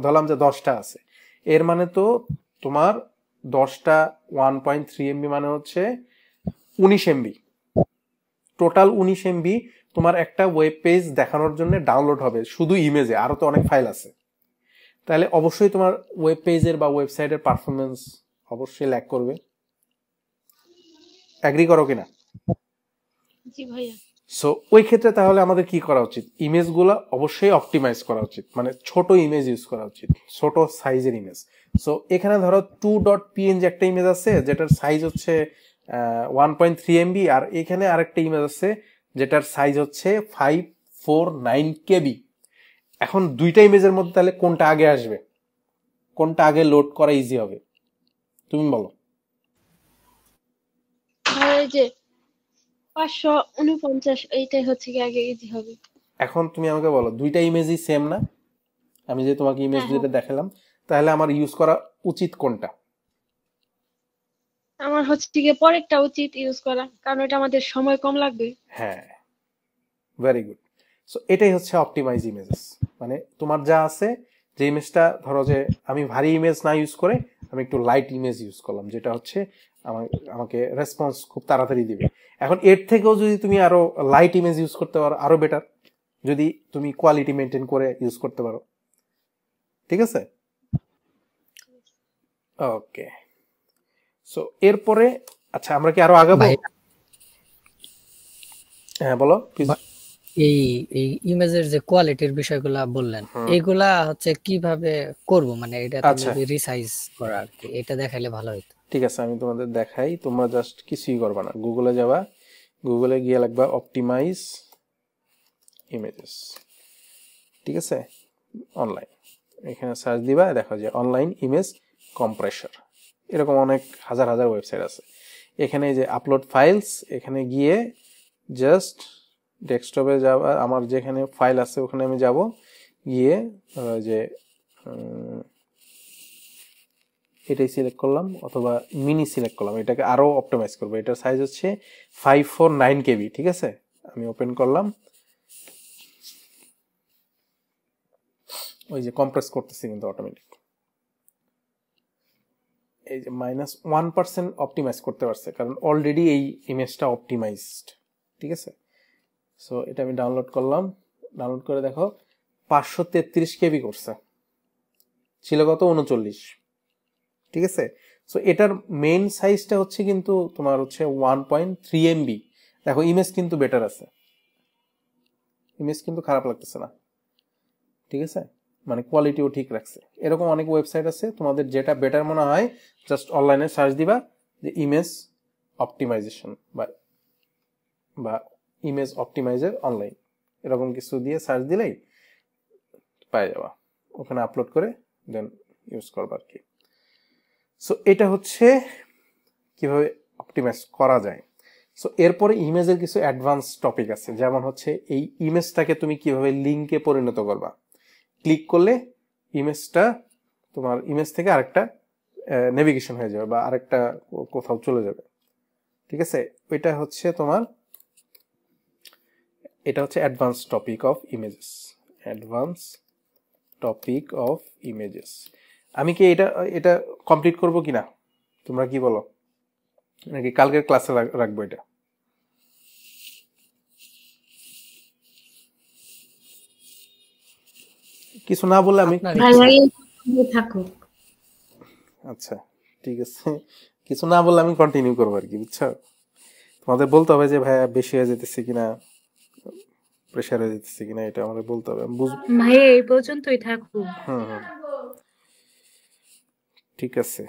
ধরলাম যে 10টা আছে, এর মানে তো তোমার 10টা 1.3 MB মানে হচ্ছে 19 MB, টোটাল 19 MB তোমার একটা ওয়েব পেজ দেখানোর জন্য ডাউনলোড হবে শুধু ইমেজে, আরো তো অনেক ফাইল আছে। তাহলে অবশ্যই তোমার ওয়েব পেজের বা ওয়েবসাইটের পারফরমেন্স অবশ্যই ল্যাগ করবে। এগ্রি করো কিনা? জি ভাইয়া। সো ওই ক্ষেত্রে তাহলে আমাদের কি করা উচিত? ইমেজগুলো অবশ্যই অপটিমাইজ করা উচিত, মানে ছোট ইমেজ ইউজ করা উচিত, ছোট সাইজের ইমেজ। সো এখানে ধরো 2.png একটা ইমেজ আছে যেটার সাইজ হচ্ছে 1.3 MB, আর এখানে আরেকটা ইমেজ আছে যেটার সাইজ হচ্ছে 549 KB। এখন দুইটা ইমেজের মধ্যে তাহলে কোনটা আগে আসবে, কোনটা আগে লোড করা ইজি হবে তুমি বলো? যে 549 এইটাই হচ্ছে কি আগে ইজি হবে। এখন তুমি আমাকে বলো দুইটা ইমেজই সেম না? আমি যে তোমাকে ইমেজ দুইটা দেখালাম, তাহলে আমার ইউজ করা উচিত কোনটা? আমার হচ্ছে কি পরেরটা উচিত ইউজ করা, কারণ এটা আমাদের সময় কম লাগবে। হ্যাঁ, ভেরি গুড। সো এটাই হচ্ছে অপটিমাইজ ইমেজেস। মানে তোমার যা আছে, যে ইমেজটা ধরো যে আমি ভারী ইমেজ না ইউজ করে আমি একটু লাইট ইমেজ ইউজ করলাম, যেটা হচ্ছে আমাকে রেসপন্স খুব তাড়াতাড়ি দিবে। এখন এর থেকেও যদি তুমি আরো লাইট ইমেজ ইউজ করতে পারো আরো বেটার, যদি তুমি কোয়ালিটি মেনটেন করে ইউজ করতে পারো। ঠিক আছে, ওকে। সো এরপরে আচ্ছা আমরা কি আরো আগাবো? হ্যাঁ বলো। এই ইমেজের যে কোয়ালিটির বিষয়গুলা বললেন, এগুলা হচ্ছে কিভাবে করব, মানে এটা তুমি রিসাইজ করা আর কি, এটা দেখাইলে ভালো হতো। ঠিক আছে, আমি তোমাদের দেখাই। তোমরা জাস্ট কিছুই করবা না, গুগলে যাবা, গুগলে গিয়ে লাগবা অপটিমাইজ ইমেজেস। ঠিক আছে, অনলাইন এখানে সার্চ দিবা, দেখো যে অনলাইন ইমেজ কম্প্রেসর, এরকম অনেক হাজার হাজার ওয়েবসাইট আছে। এখানে যে আপলোড ফাইলস, এখানে গিয়ে জাস্ট ডেস্কটপে যাবা, আমার যেখানে ফাইল আছে ওখানে আমি যাব, গিয়ে যে এটাই সিলেক্ট করলাম অথবা মিনি সিলেক্ট করলাম, এটাকে আরো অপটিমাইজ করবো। এটার সাইজ হচ্ছে 549 KB। ঠিক আছে, আমি ওপেন করলাম, ওই যে কম্প্রেস করতেছি কিন্তু অটোমেটিক, এই যে -1% অপটিমাইজ করতে পারছে, কারণ অলরেডি এই ইমেজটা অপটিমাইজড। ঠিক আছে, সো এটা আমি ডাউনলোড করলাম, ডাউনলোড করে দেখো 533 KB করছে, ছিল কত 39। ঠিক আছে, সো এটার মেইন সাইজটা হচ্ছে কিন্তু তোমার হচ্ছে 1.3 MB। দেখো ইমেজ কিন্তু বেটার আছে, ইমেজ কিন্তু খারাপ লাগতেছে না। ঠিক আছে, মানে কোয়ালিটিও ঠিক রাখছে। এরকম অনেক ওয়েবসাইট আছে, তোমাদের যেটা বেটার মনে হয় জাস্ট অনলাইনে সার্চ দিবা যে ইমেজ অপটিমাইজেশন বা ইমেজ অপটিমাইজার অনলাইন, এরকম কিছু দিয়ে সার্চ দিলেই পাই যাবা, ওখানে আপলোড করে দেন ইউজ করবা আর কি। সো এটা হচ্ছে কিভাবে অপটিমাইজ করা যায়। সো এরপরে ইমেজের কিছু অ্যাডভান্স টপিক আছে, যেমন হচ্ছে এই ইমেজটাকে তুমি কিভাবে লিঙ্কে পরিণত করবা। ক্লিক করলে ইমেজটা তোমার ইমেজ থেকে আরেকটা নেভিগেশন হয়ে যাবে বা আরেকটা কোথাও চলে যাবে, ঠিক আছে। এটা হচ্ছে তোমার, এটা হচ্ছে advance topic of images, advance topic of images. আমি কি এটা এটা কমপ্লিট করব কিনা, তোমরা কি বলো, নাকি কালকের ক্লাসে রাখবো এটা? কিছু না বললে আমি, থাকুক। আচ্ছা ঠিক আছে, কিছু না বললে আমি কন্টিনিউ করবো আর কি, বুঝছো। তোমাদের বলতে হবে যে ভাইয়া বেশি হয়ে যেতেছে কিনা, প্রেশার হয়ে যেতেছে কিনা, এটা আমাদের বলতে হবে, আমি বুঝবো। ভাই এই পর্যন্তই থাকুক। ঠিক আছে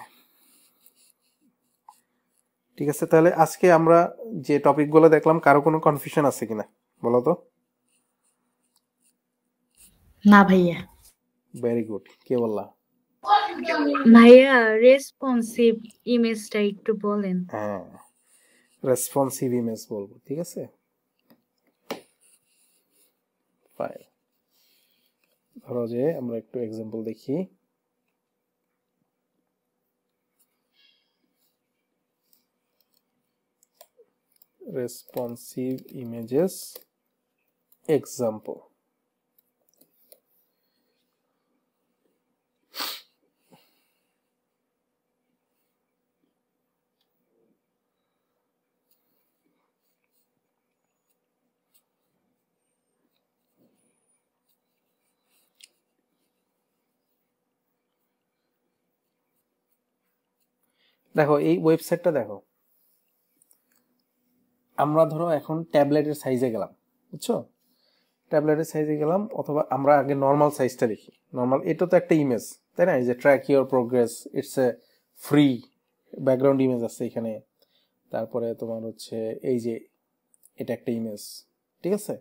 ঠিক আছে, তাহলে আজকে আমরা যে টপিকগুলো দেখলাম কারো কোনো কনফিউশন আছে কিনা বলো তো? না ভাইয়া। ভেরি গুড, কে বললা? ভাইয়া রেসপন্সিভ ইমেজটা একটু বলেন। হ্যাঁ, রেসপন্সিভ ইমেজ বলবো, ঠিক আছে ফাইন। ধরো যে আমরা একটু এক্সাম্পল দেখি। Responsive images example. দেখো এই ওয়েবসাইটটা দেখো, আমরা ধরো এখন ট্যাবলেটের সাইজে গেলাম, বুঝছো, ট্যাবলেটের সাইজে গেলাম, অথবা আমরা আগে নর্মাল সাইজটা দেখি। নর্মাল, এটা তো একটা ইমেজ, তাই না? এই যে track your progress, it's a free background image আছে এখানে। তারপরে তোমার হচ্ছে এই যে এটা একটা ইমেজ, ঠিক আছে।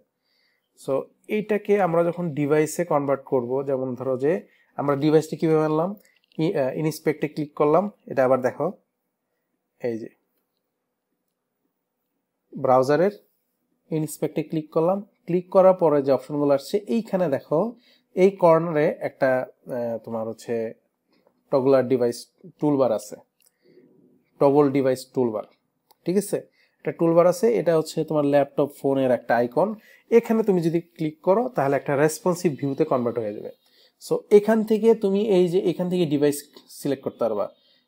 সো এইটাকে আমরা যখন ডিভাইসে কনভার্ট করব, যেমন ধরো যে আমরা ডিভাইসটি কিভাবে আনলাম, ইনস্পেক্টে ক্লিক করলাম, এটা আবার দেখো এই যে ব্রাউজারের ইনস্পেক্টে ক্লিক করলাম, ক্লিক করার পরে যে অপশনগুলো আসছে এইখানে দেখো, এই কর্নারে একটা তোমার হচ্ছে টগলার ডিভাইস টুলবার আছে, টগল ডিভাইস টুলবার, ঠিক আছে। একটা টুলবার আছে, এটা হচ্ছে তোমার ল্যাপটপ ফোনের একটা আইকন। এখানে তুমি যদি ক্লিক করো তাহলে একটা রেসপন্সিভ ভিউতে কনভার্ট হয়ে যাবে। সো এখান থেকে তুমি এই যে এখান থেকে ডিভাইস সিলেক্ট করতে পারবা।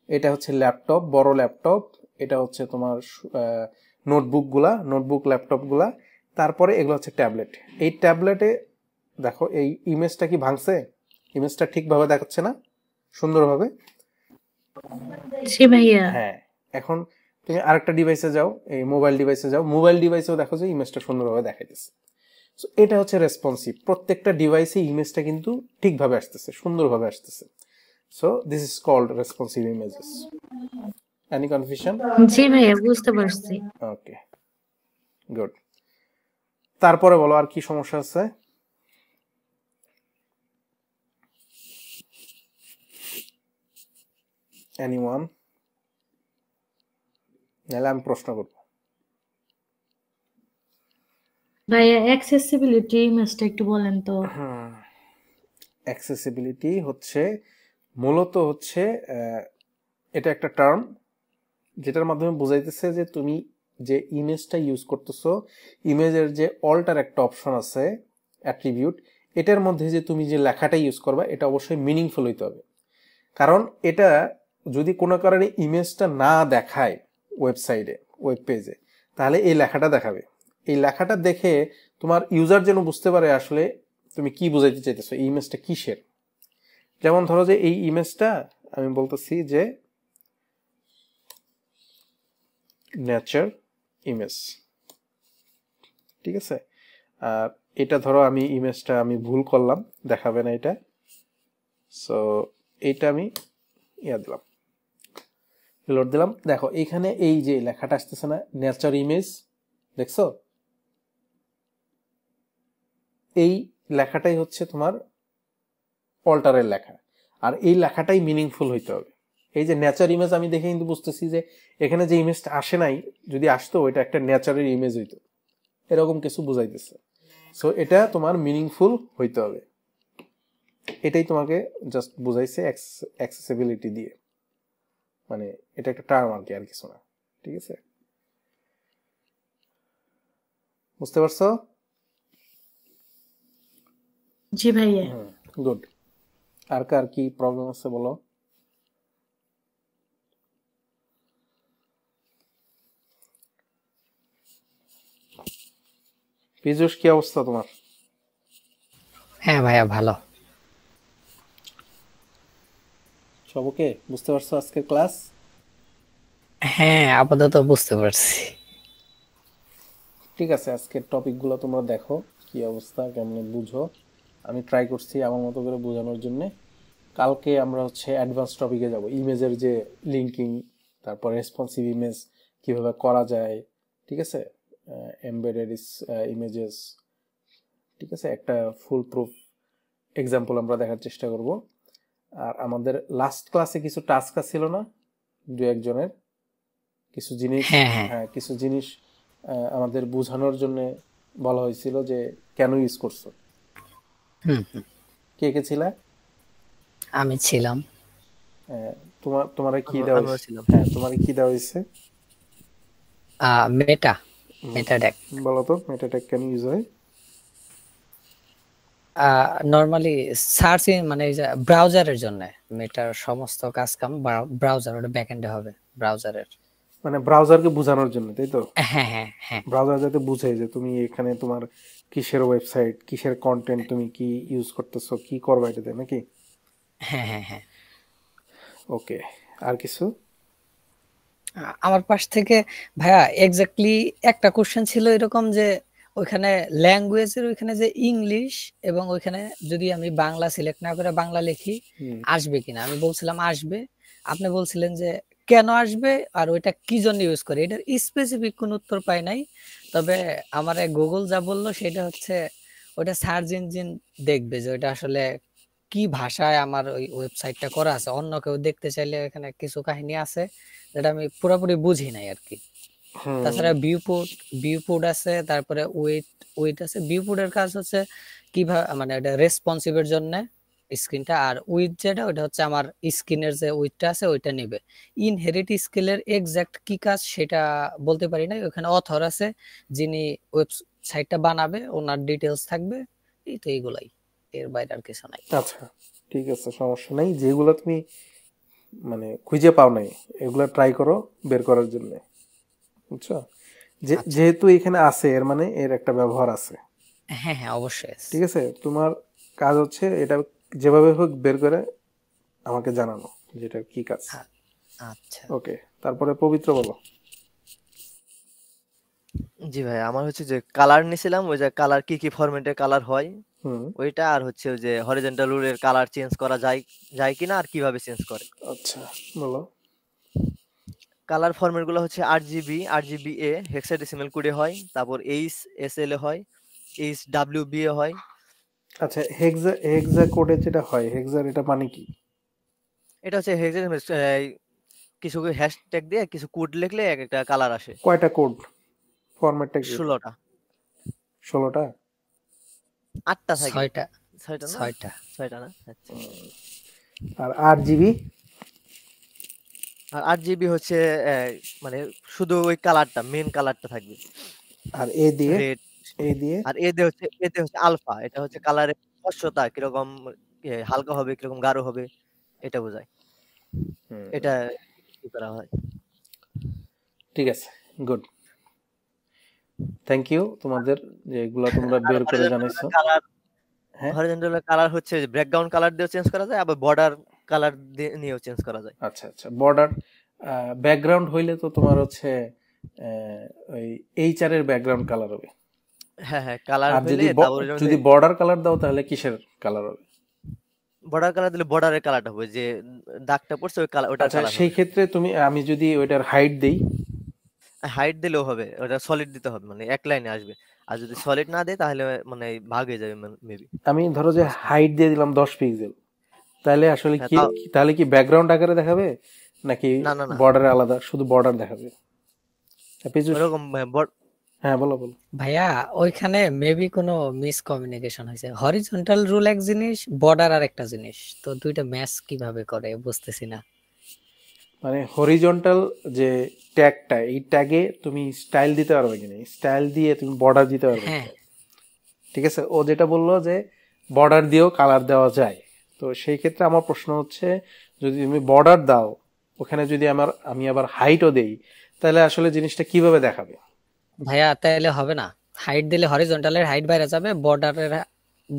এটা হচ্ছে ল্যাপটপ, বড় ল্যাপটপ, এটা হচ্ছে তোমার নোটবুক ল্যাপটপগুলা, তারপরে এগুলো হচ্ছে ট্যাবলেট। এই ট্যাবলেটে দেখো এই ইমেজটা কি ভাঙছে, ইমেজটা ঠিকভাবে দেখাচ্ছে না সুন্দরভাবে? জি ভাইয়া। হ্যাঁ, এখন তুমি আরেকটা ডিভাইসে যাও, এই মোবাইল ডিভাইসে যাও, মোবাইল ডিভাইসেও দেখো যে ইমেজটা সুন্দরভাবে দেখাইতেছে। সো এটা হচ্ছে রেসপন্সিভ, প্রত্যেকটা ডিভাইসে ইমেজটা কিন্তু ঠিকভাবে আসতেছে, সুন্দরভাবে আসতেছে। So this is called responsive images. Any confusion? জি ভাইয়া, বুঝতে পারছি। Okay good. তারপরে বলো আর কি সমস্যা আছে? এনিওয়ান? নাহলে আমি প্রশ্ন করব। ভাইয়া অ্যাক্সেসিবিলিটি ইমেজটা একটু বলেন তো। অ্যাক্সেসিবিলিটি হচ্ছে মূলত হচ্ছে এটা একটা টার্ম যেটার মাধ্যমে বোঝাইতেছে যে তুমি যে ইমেজটা ইউজ করতেছো, ইমেজের যে অল্টার একটা অপশন আছে অ্যাট্রিবিউট, এটার মধ্যে যে তুমি যে লেখাটা ইউজ করবা এটা অবশ্যই মিনিংফুল হইতে হবে। কারণ এটা যদি কোনো কারণে ইমেজটা না দেখায় ওয়েবসাইটে, ওয়েব পেজে, তাহলে এই লেখাটা দেখাবে। এই লেখাটা দেখে তোমার ইউজার যেন বুঝতে পারে আসলে তুমি কি বুঝাইতে চাইতেছো, এই ইমেজটা কিসের। যেমন ধরো যে এই ইমেজটা আমি বলতেছি যে নেচার ইমেজ, ঠিক আছে। আর এটা ধরো আমি ইমেজটা আমি ভুল করলাম, দেখাবে না এটা। সো এইটা আমি দিলাম, রিলোড দিলাম। দেখো এইখানে এই যে লেখাটা আসতেছে না, নেচার ইমেজ, দেখছো? এই লেখাটাই হচ্ছে তোমার অল্টারের লেখা, আর এই লেখাটাই মিনিংফুল হইতে হবে। এই যে নেচার ইমেজ আমি দেখে কিন্তু বুঝতেছি যে এখানে যে ইমেজটা আসে নাই, যদি আসতো ওইটা একটা নেচারের ইমেজ হইতো, এরকম কিছু বুঝাইতেছে। সো এটা তোমার মিনিংফুল হইতে হবে, এটাই তোমাকে জাস্ট বুঝাইছে অ্যাক্সেসিবিলিটি দিয়ে, মানে এটা একটা টার্ম আর কি, আর কিছু না। ঠিক আছে, বুঝতে পারছো? জি ভাইয়া। গুড। আর কার কি প্রবলেম আছে বলো? পীযূষ, কি অবস্থা তোমার? হ্যাঁ ভাইয়া ভালো। সব ওকে? বুঝতে পারছো আজকের ক্লাস? হ্যাঁ আপাতত বুঝতে পারছি। ঠিক আছে, আজকের টপিকগুলো তোমরা দেখো কি অবস্থা, কেমনে বুঝো। আমি ট্রাই করছি আমার মতো করে বোঝানোর জন্যে। কালকে আমরা হচ্ছে অ্যাডভান্স টপিকে যাব, ইমেজের যে লিঙ্কিং, তারপর রেসপন্সিভ ইমেজ কিভাবে করা যায়, ঠিক আছে, এমবেডেড ইমেজেস, ঠিক আছে, একটা ফুল প্রুফ এক্সাম্পল আমরা দেখার চেষ্টা করব। আর আমাদের লাস্ট ক্লাসে কিছু টাস্ক ছিল না, দু একজনের কিছু জিনিস, হ্যাঁ কিছু জিনিস আমাদের বোঝানোর জন্য বলা হয়েছিল যে কেন ইউজ করছো। কে কে ছিল? আমি ছিলাম। তোমার কি দেওয়া হয়েছে? হ্যাঁ, তোমার কি দেওয়া হয়েছে? মেটাডেক। বলো তো মেটাডেক কেন ইউজ হয়? নরমালি সার্চ মানে এই যে ব্রাউজারের জন্য, মেটার সমস্ত কাজ কাম ব্রাউজার, ওটা ব্যাকএন্ডে হবে ব্রাউজারের, মানে ব্রাউজারকে বোঝানোর জন্য, তাই তো? হ্যাঁ হ্যাঁ হ্যাঁ, ব্রাউজার যাতে বুঝে যে তুমি এখানে তোমার কিসের ওয়েবসাইট, কিসের কন্টেন্ট, তুমি কি ইউজ করতেছো, কি করবা এটাতে, নাকি? হ্যাঁ হ্যাঁ হ্যাঁ। ওকে, আর কিছু? আমার পাশ থেকে ভাইয়া এক্স্যাক্টলি একটা কোশ্চেন ছিল এরকম যে ওইখানে ল্যাঙ্গুয়েজের ওইখানে যে ইংলিশ এবং ওইখানে যদি আমি বাংলা সিলেক্ট না করে বাংলা লিখি আসবে কিনা, আমি বলছিলাম আসবে, আপনি বলছিলেন যে কেন আসবে আর ওইটা কি জন্য ইউজ করে, এটার স্পেসিফিক কোন উত্তর পাই নাই। তবে আমার গুগল যা বললো সেটা হচ্ছে ওটা সার্চ ইঞ্জিন দেখবে যে ওইটা আসলে কি ভাষায় আমার ওই ওয়েবসাইটটা করা আছে, অন্য কেউ দেখতে চাইলে এখানে কিছু কাহিনী আছে যেটা আমি পুরোপুরি বুঝি নাই আর কি। তাছাড়া ভিউপোর্ট আছে, তারপরে ওয়েট আছে। ভিউপোর্টের কাজ হচ্ছে কিভাবে মানে এটা রেসপন্সিভের জন্য স্ক্রিনটা, আর উইথ যেটা ওটা হচ্ছে আমার স্ক্রিনের যে উইথটা আছে ওইটা নেবে। ইনহেরিট স্কেলের এক্সাক্ট কি কাজ সেটা বলতে পারি না, ওখানে অথর আছে যিনি ওয়েবসাইটটা বানাবে, ওনার ডিটেলস থাকবে, এই তো এইগুলাই, এর বাইরে আর কিছু নাই। আচ্ছা ঠিক আছে, সমস্যা নাই। যেগুলো তুমি মানে খুঁজে পাও নাই এগুলা ট্রাই করো বের করার জন্য, বুঝছো? যেহেতু এখানে আছে এর মানে এর একটা ব্যবহার আছে। হ্যাঁ হ্যাঁ অবশ্যই। ঠিক আছে, তোমার কাজ হচ্ছে এটা যেভাবে হোক বের করে আমাকে জানানো যেটা কি কাজ। আচ্ছা ওকে, তারপরে পবিত্র বলো। জি ভাই, আমার হচ্ছে যে কালার নিছিলাম, ওই যে কালার কি কি ফরম্যাটে কালার হয় ওইটা, আর হচ্ছে ওই যে হরিজন্টাল রুলের কালার চেঞ্জ করা যায় কিনা আর কিভাবে চেঞ্জ করে। আচ্ছা বলো। কালার ফরম্যাট গুলো হচ্ছে RGBA হেক্সাডেসিমাল কোডে হয়, তারপর HSL এ হয়, HWB এ হয়। আচ্ছা, হেক্সা কোডে যেটা হয়, হেক্সার এটা মানে কি? এটা হচ্ছে হেক্সাডেসিমাল, কিছু হ্যাশট্যাগ দিয়ে কিছু কোড লিখলে একটা কালার আসে। কয়টা কোড? ফরম্যাটটা কি? 16টা। 16টা? 8টা থাকে। 6টা 6টা না? আচ্ছা। আর RGB? আর RGB হচ্ছে মানে শুধু ওই কালারটা, মেইন কালারটা থাকবে। আর এ দিয়ে? রেড। আর এতে হচ্ছে আলফা, এটা হচ্ছে কালারের স্পষ্টতা কিরকম, হালকা হবে কিরকম গাঢ় হবে এটা বোঝায়। এটা কি করা হয়। ঠিক আছে, গুড, থ্যাংক ইউ তোমাদের যে এগুলা তোমরা বের করে জানাইছো। হ্যাঁ, হরিজন্টাল কালার হচ্ছে ব্যাকগ্রাউন্ড কালার দিয়েও চেঞ্জ করা যায়, আবার বর্ডার কালার নিয়েও চেঞ্জ করা যায়। আচ্ছা আচ্ছা, বর্ডার ব্যাকগ্রাউন্ড হইলে তো তোমার হচ্ছে ওই এইচআর এর ব্যাকগ্রাউন্ড কালার হবে। হ্যাঁ হ্যাঁ, কালার হইলে যদি বর্ডার কালার দাও তাহলে কিসের কালার হবে? বর্ডার কালার দিলে বর্ডারের কালারটা হবে, যে দাগটা পড়ছে ওই কালার, ওটা কালার। সেই ক্ষেত্রে আমি যদি ওইটার হাইট দেই? হাইট দিলেও হবে, ওটা সলিড দিতে হবে, মানে এক লাইনে আসবে। আর যদি সলিড না দেয় তাহলে মানে ভাগ হয়ে যাবে মেবি। আমি ধরো যে হাইট দিয়ে দিলাম 10 পিক্সেল, তাহলে আসলে হ্যাঁ, কি তাহলে কি ব্যাকগ্রাউন্ড আকারে দেখাবে নাকি না না না বর্ডারে আলাদা শুধু বর্ডার দেখাবে? ওরকম হ্যাঁ বলো বলো। ভাইয়া ওইখানে মেবি কোনো মিসকমিউনিকেশন হয়েছে। হরিজন্টাল রুল এক জিনিস, বর্ডার আর একটা জিনিস, তো দুইটা ম্যাচ কিভাবে করে বুঝতেছি না। মানে হরিজন্টাল যে ট্যাগটা, এই ট্যাগে তুমি স্টাইল দিতে পারবে কিনা, স্টাইল দিয়ে তুমি বর্ডার দিতে পারবে হ্যাঁ কিনা। ঠিক আছে, ও যেটা বললো যে বর্ডার দিয়েও কালার দেওয়া যায়, তো সেই ক্ষেত্রে আমার প্রশ্ন হচ্ছে যদি তুমি বর্ডার দাও ওখানে যদি আমি আবার হাইটও দেই তাহলে আসলে জিনিসটা কিভাবে দেখাবে? ভাইয়া তাইলে হবে না, হাইট দিলে হরিজন্টালের হাইট বাইরে যাবে,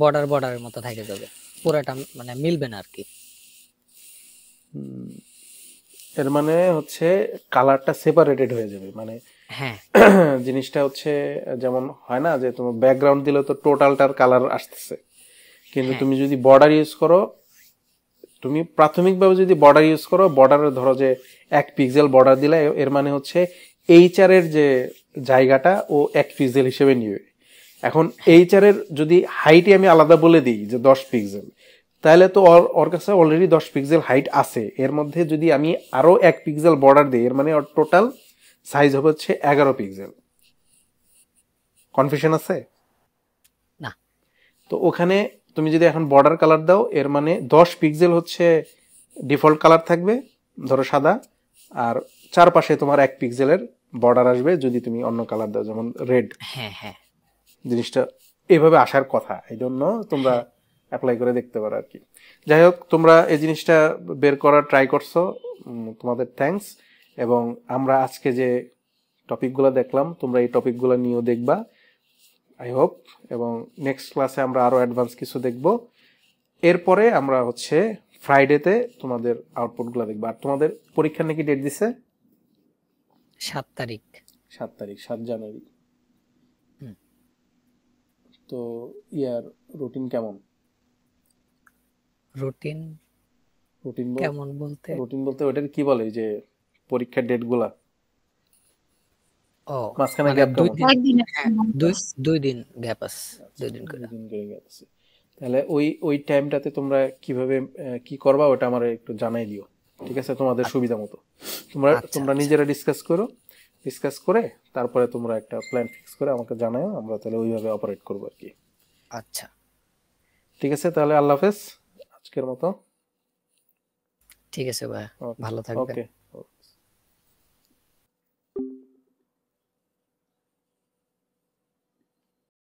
বর্ডারের মতো থেকে যাবে, পুরোটা মানে মিলবে না আর কি। এর মানে হচ্ছে কালারটা সেপারেটেড হয়ে যাবে, মানে হ্যাঁ জিনিসটা হচ্ছে যেমন হয় না যে তোমার ব্যাকগ্রাউন্ড দিলে তো টোটালটার কালার আসতেছে, কিন্তু হ্যাঁ। তুমি যদি বর্ডার ইউজ করো, তুমি প্রাথমিকভাবে যদি বর্ডার ইউজ করো, বর্ডারে ধরো যে 1 পিক্সেল বর্ডার দিলে এর মানে হচ্ছে এইচআর এর যে জায়গাটা ও 1 পিক্সেল হিসেবে নিবে। এখন এইচআর এর যদি হাইটই আমি আলাদা বলে দিই যে 10 পিক্সেল, তাহলে তো ওর কাছে অলরেডি 10 পিক্সেল হাইট আছে, এর মধ্যে যদি আমি আরো 1 পিক্সেল বর্ডার দিই এর মানে ওর টোটাল সাইজ হবে হচ্ছে 11 পিক্সেল। কনফিউশন আছে না। তো ওখানে তুমি যদি এখন বর্ডার কালার দাও এর মানে 10 পিক্সেল হচ্ছে ডিফল্ট কালার থাকবে ধরো সাদা, আর চারপাশে তোমার 1 পিক্সেলের বর্ডার আসবে যদি তুমি অন্য কালার দাও যেমন রেড। হ্যাঁ হ্যাঁ জিনিসটা এভাবে আসার কথা, এই জন্য তোমরা অ্যাপ্লাই করে দেখতে পারো আর কি। যাই হোক, তোমরা এই জিনিসটা বের করার ট্রাই করছো, তোমাদের থ্যাঙ্কস। এবং আমরা আজকে যে টপিকগুলো দেখলাম তোমরা এই টপিকগুলো নিয়েও দেখবা আই হোপ, এবং নেক্সট ক্লাসে আমরা আরো অ্যাডভান্স কিছু দেখব। এরপরে আমরা হচ্ছে ফ্রাইডেতে তোমাদের আউটপুটগুলো দেখবা। আর তোমাদের পরীক্ষা নাকি ডেট দিছে 7 তারিখ। 7 জানুয়ারি। তো ইয়ার রুটিন কেমন? রুটিন কেমন বলতে রুটিন বলতে ওটার কি বলে যে পরীক্ষার ডেট গুলা ও মাঝখানে মানে গ্যাপ দুই দিন গ্যাপ আছে, 2 দিন করে। তাহলে ওই টাইমটাতে তোমরা কিভাবে কি করবা ওটা আমারে একটু জানাই দিও, ঠিক আছে? তোমাদের সুবিধা মতো তোমরা নিজেরা ডিসকাস করে তারপরে তোমরা একটা প্ল্যান ফিক্স করে আমাকে জানাও, আমরা তাহলে ওইভাবে অপারেট করবো আর কি। আচ্ছা ঠিক আছে, তাহলে আল্লাহ হাফেজ আজকের মতো। ঠিক আছে ভাই, ভালো থাকবেন। ওকে।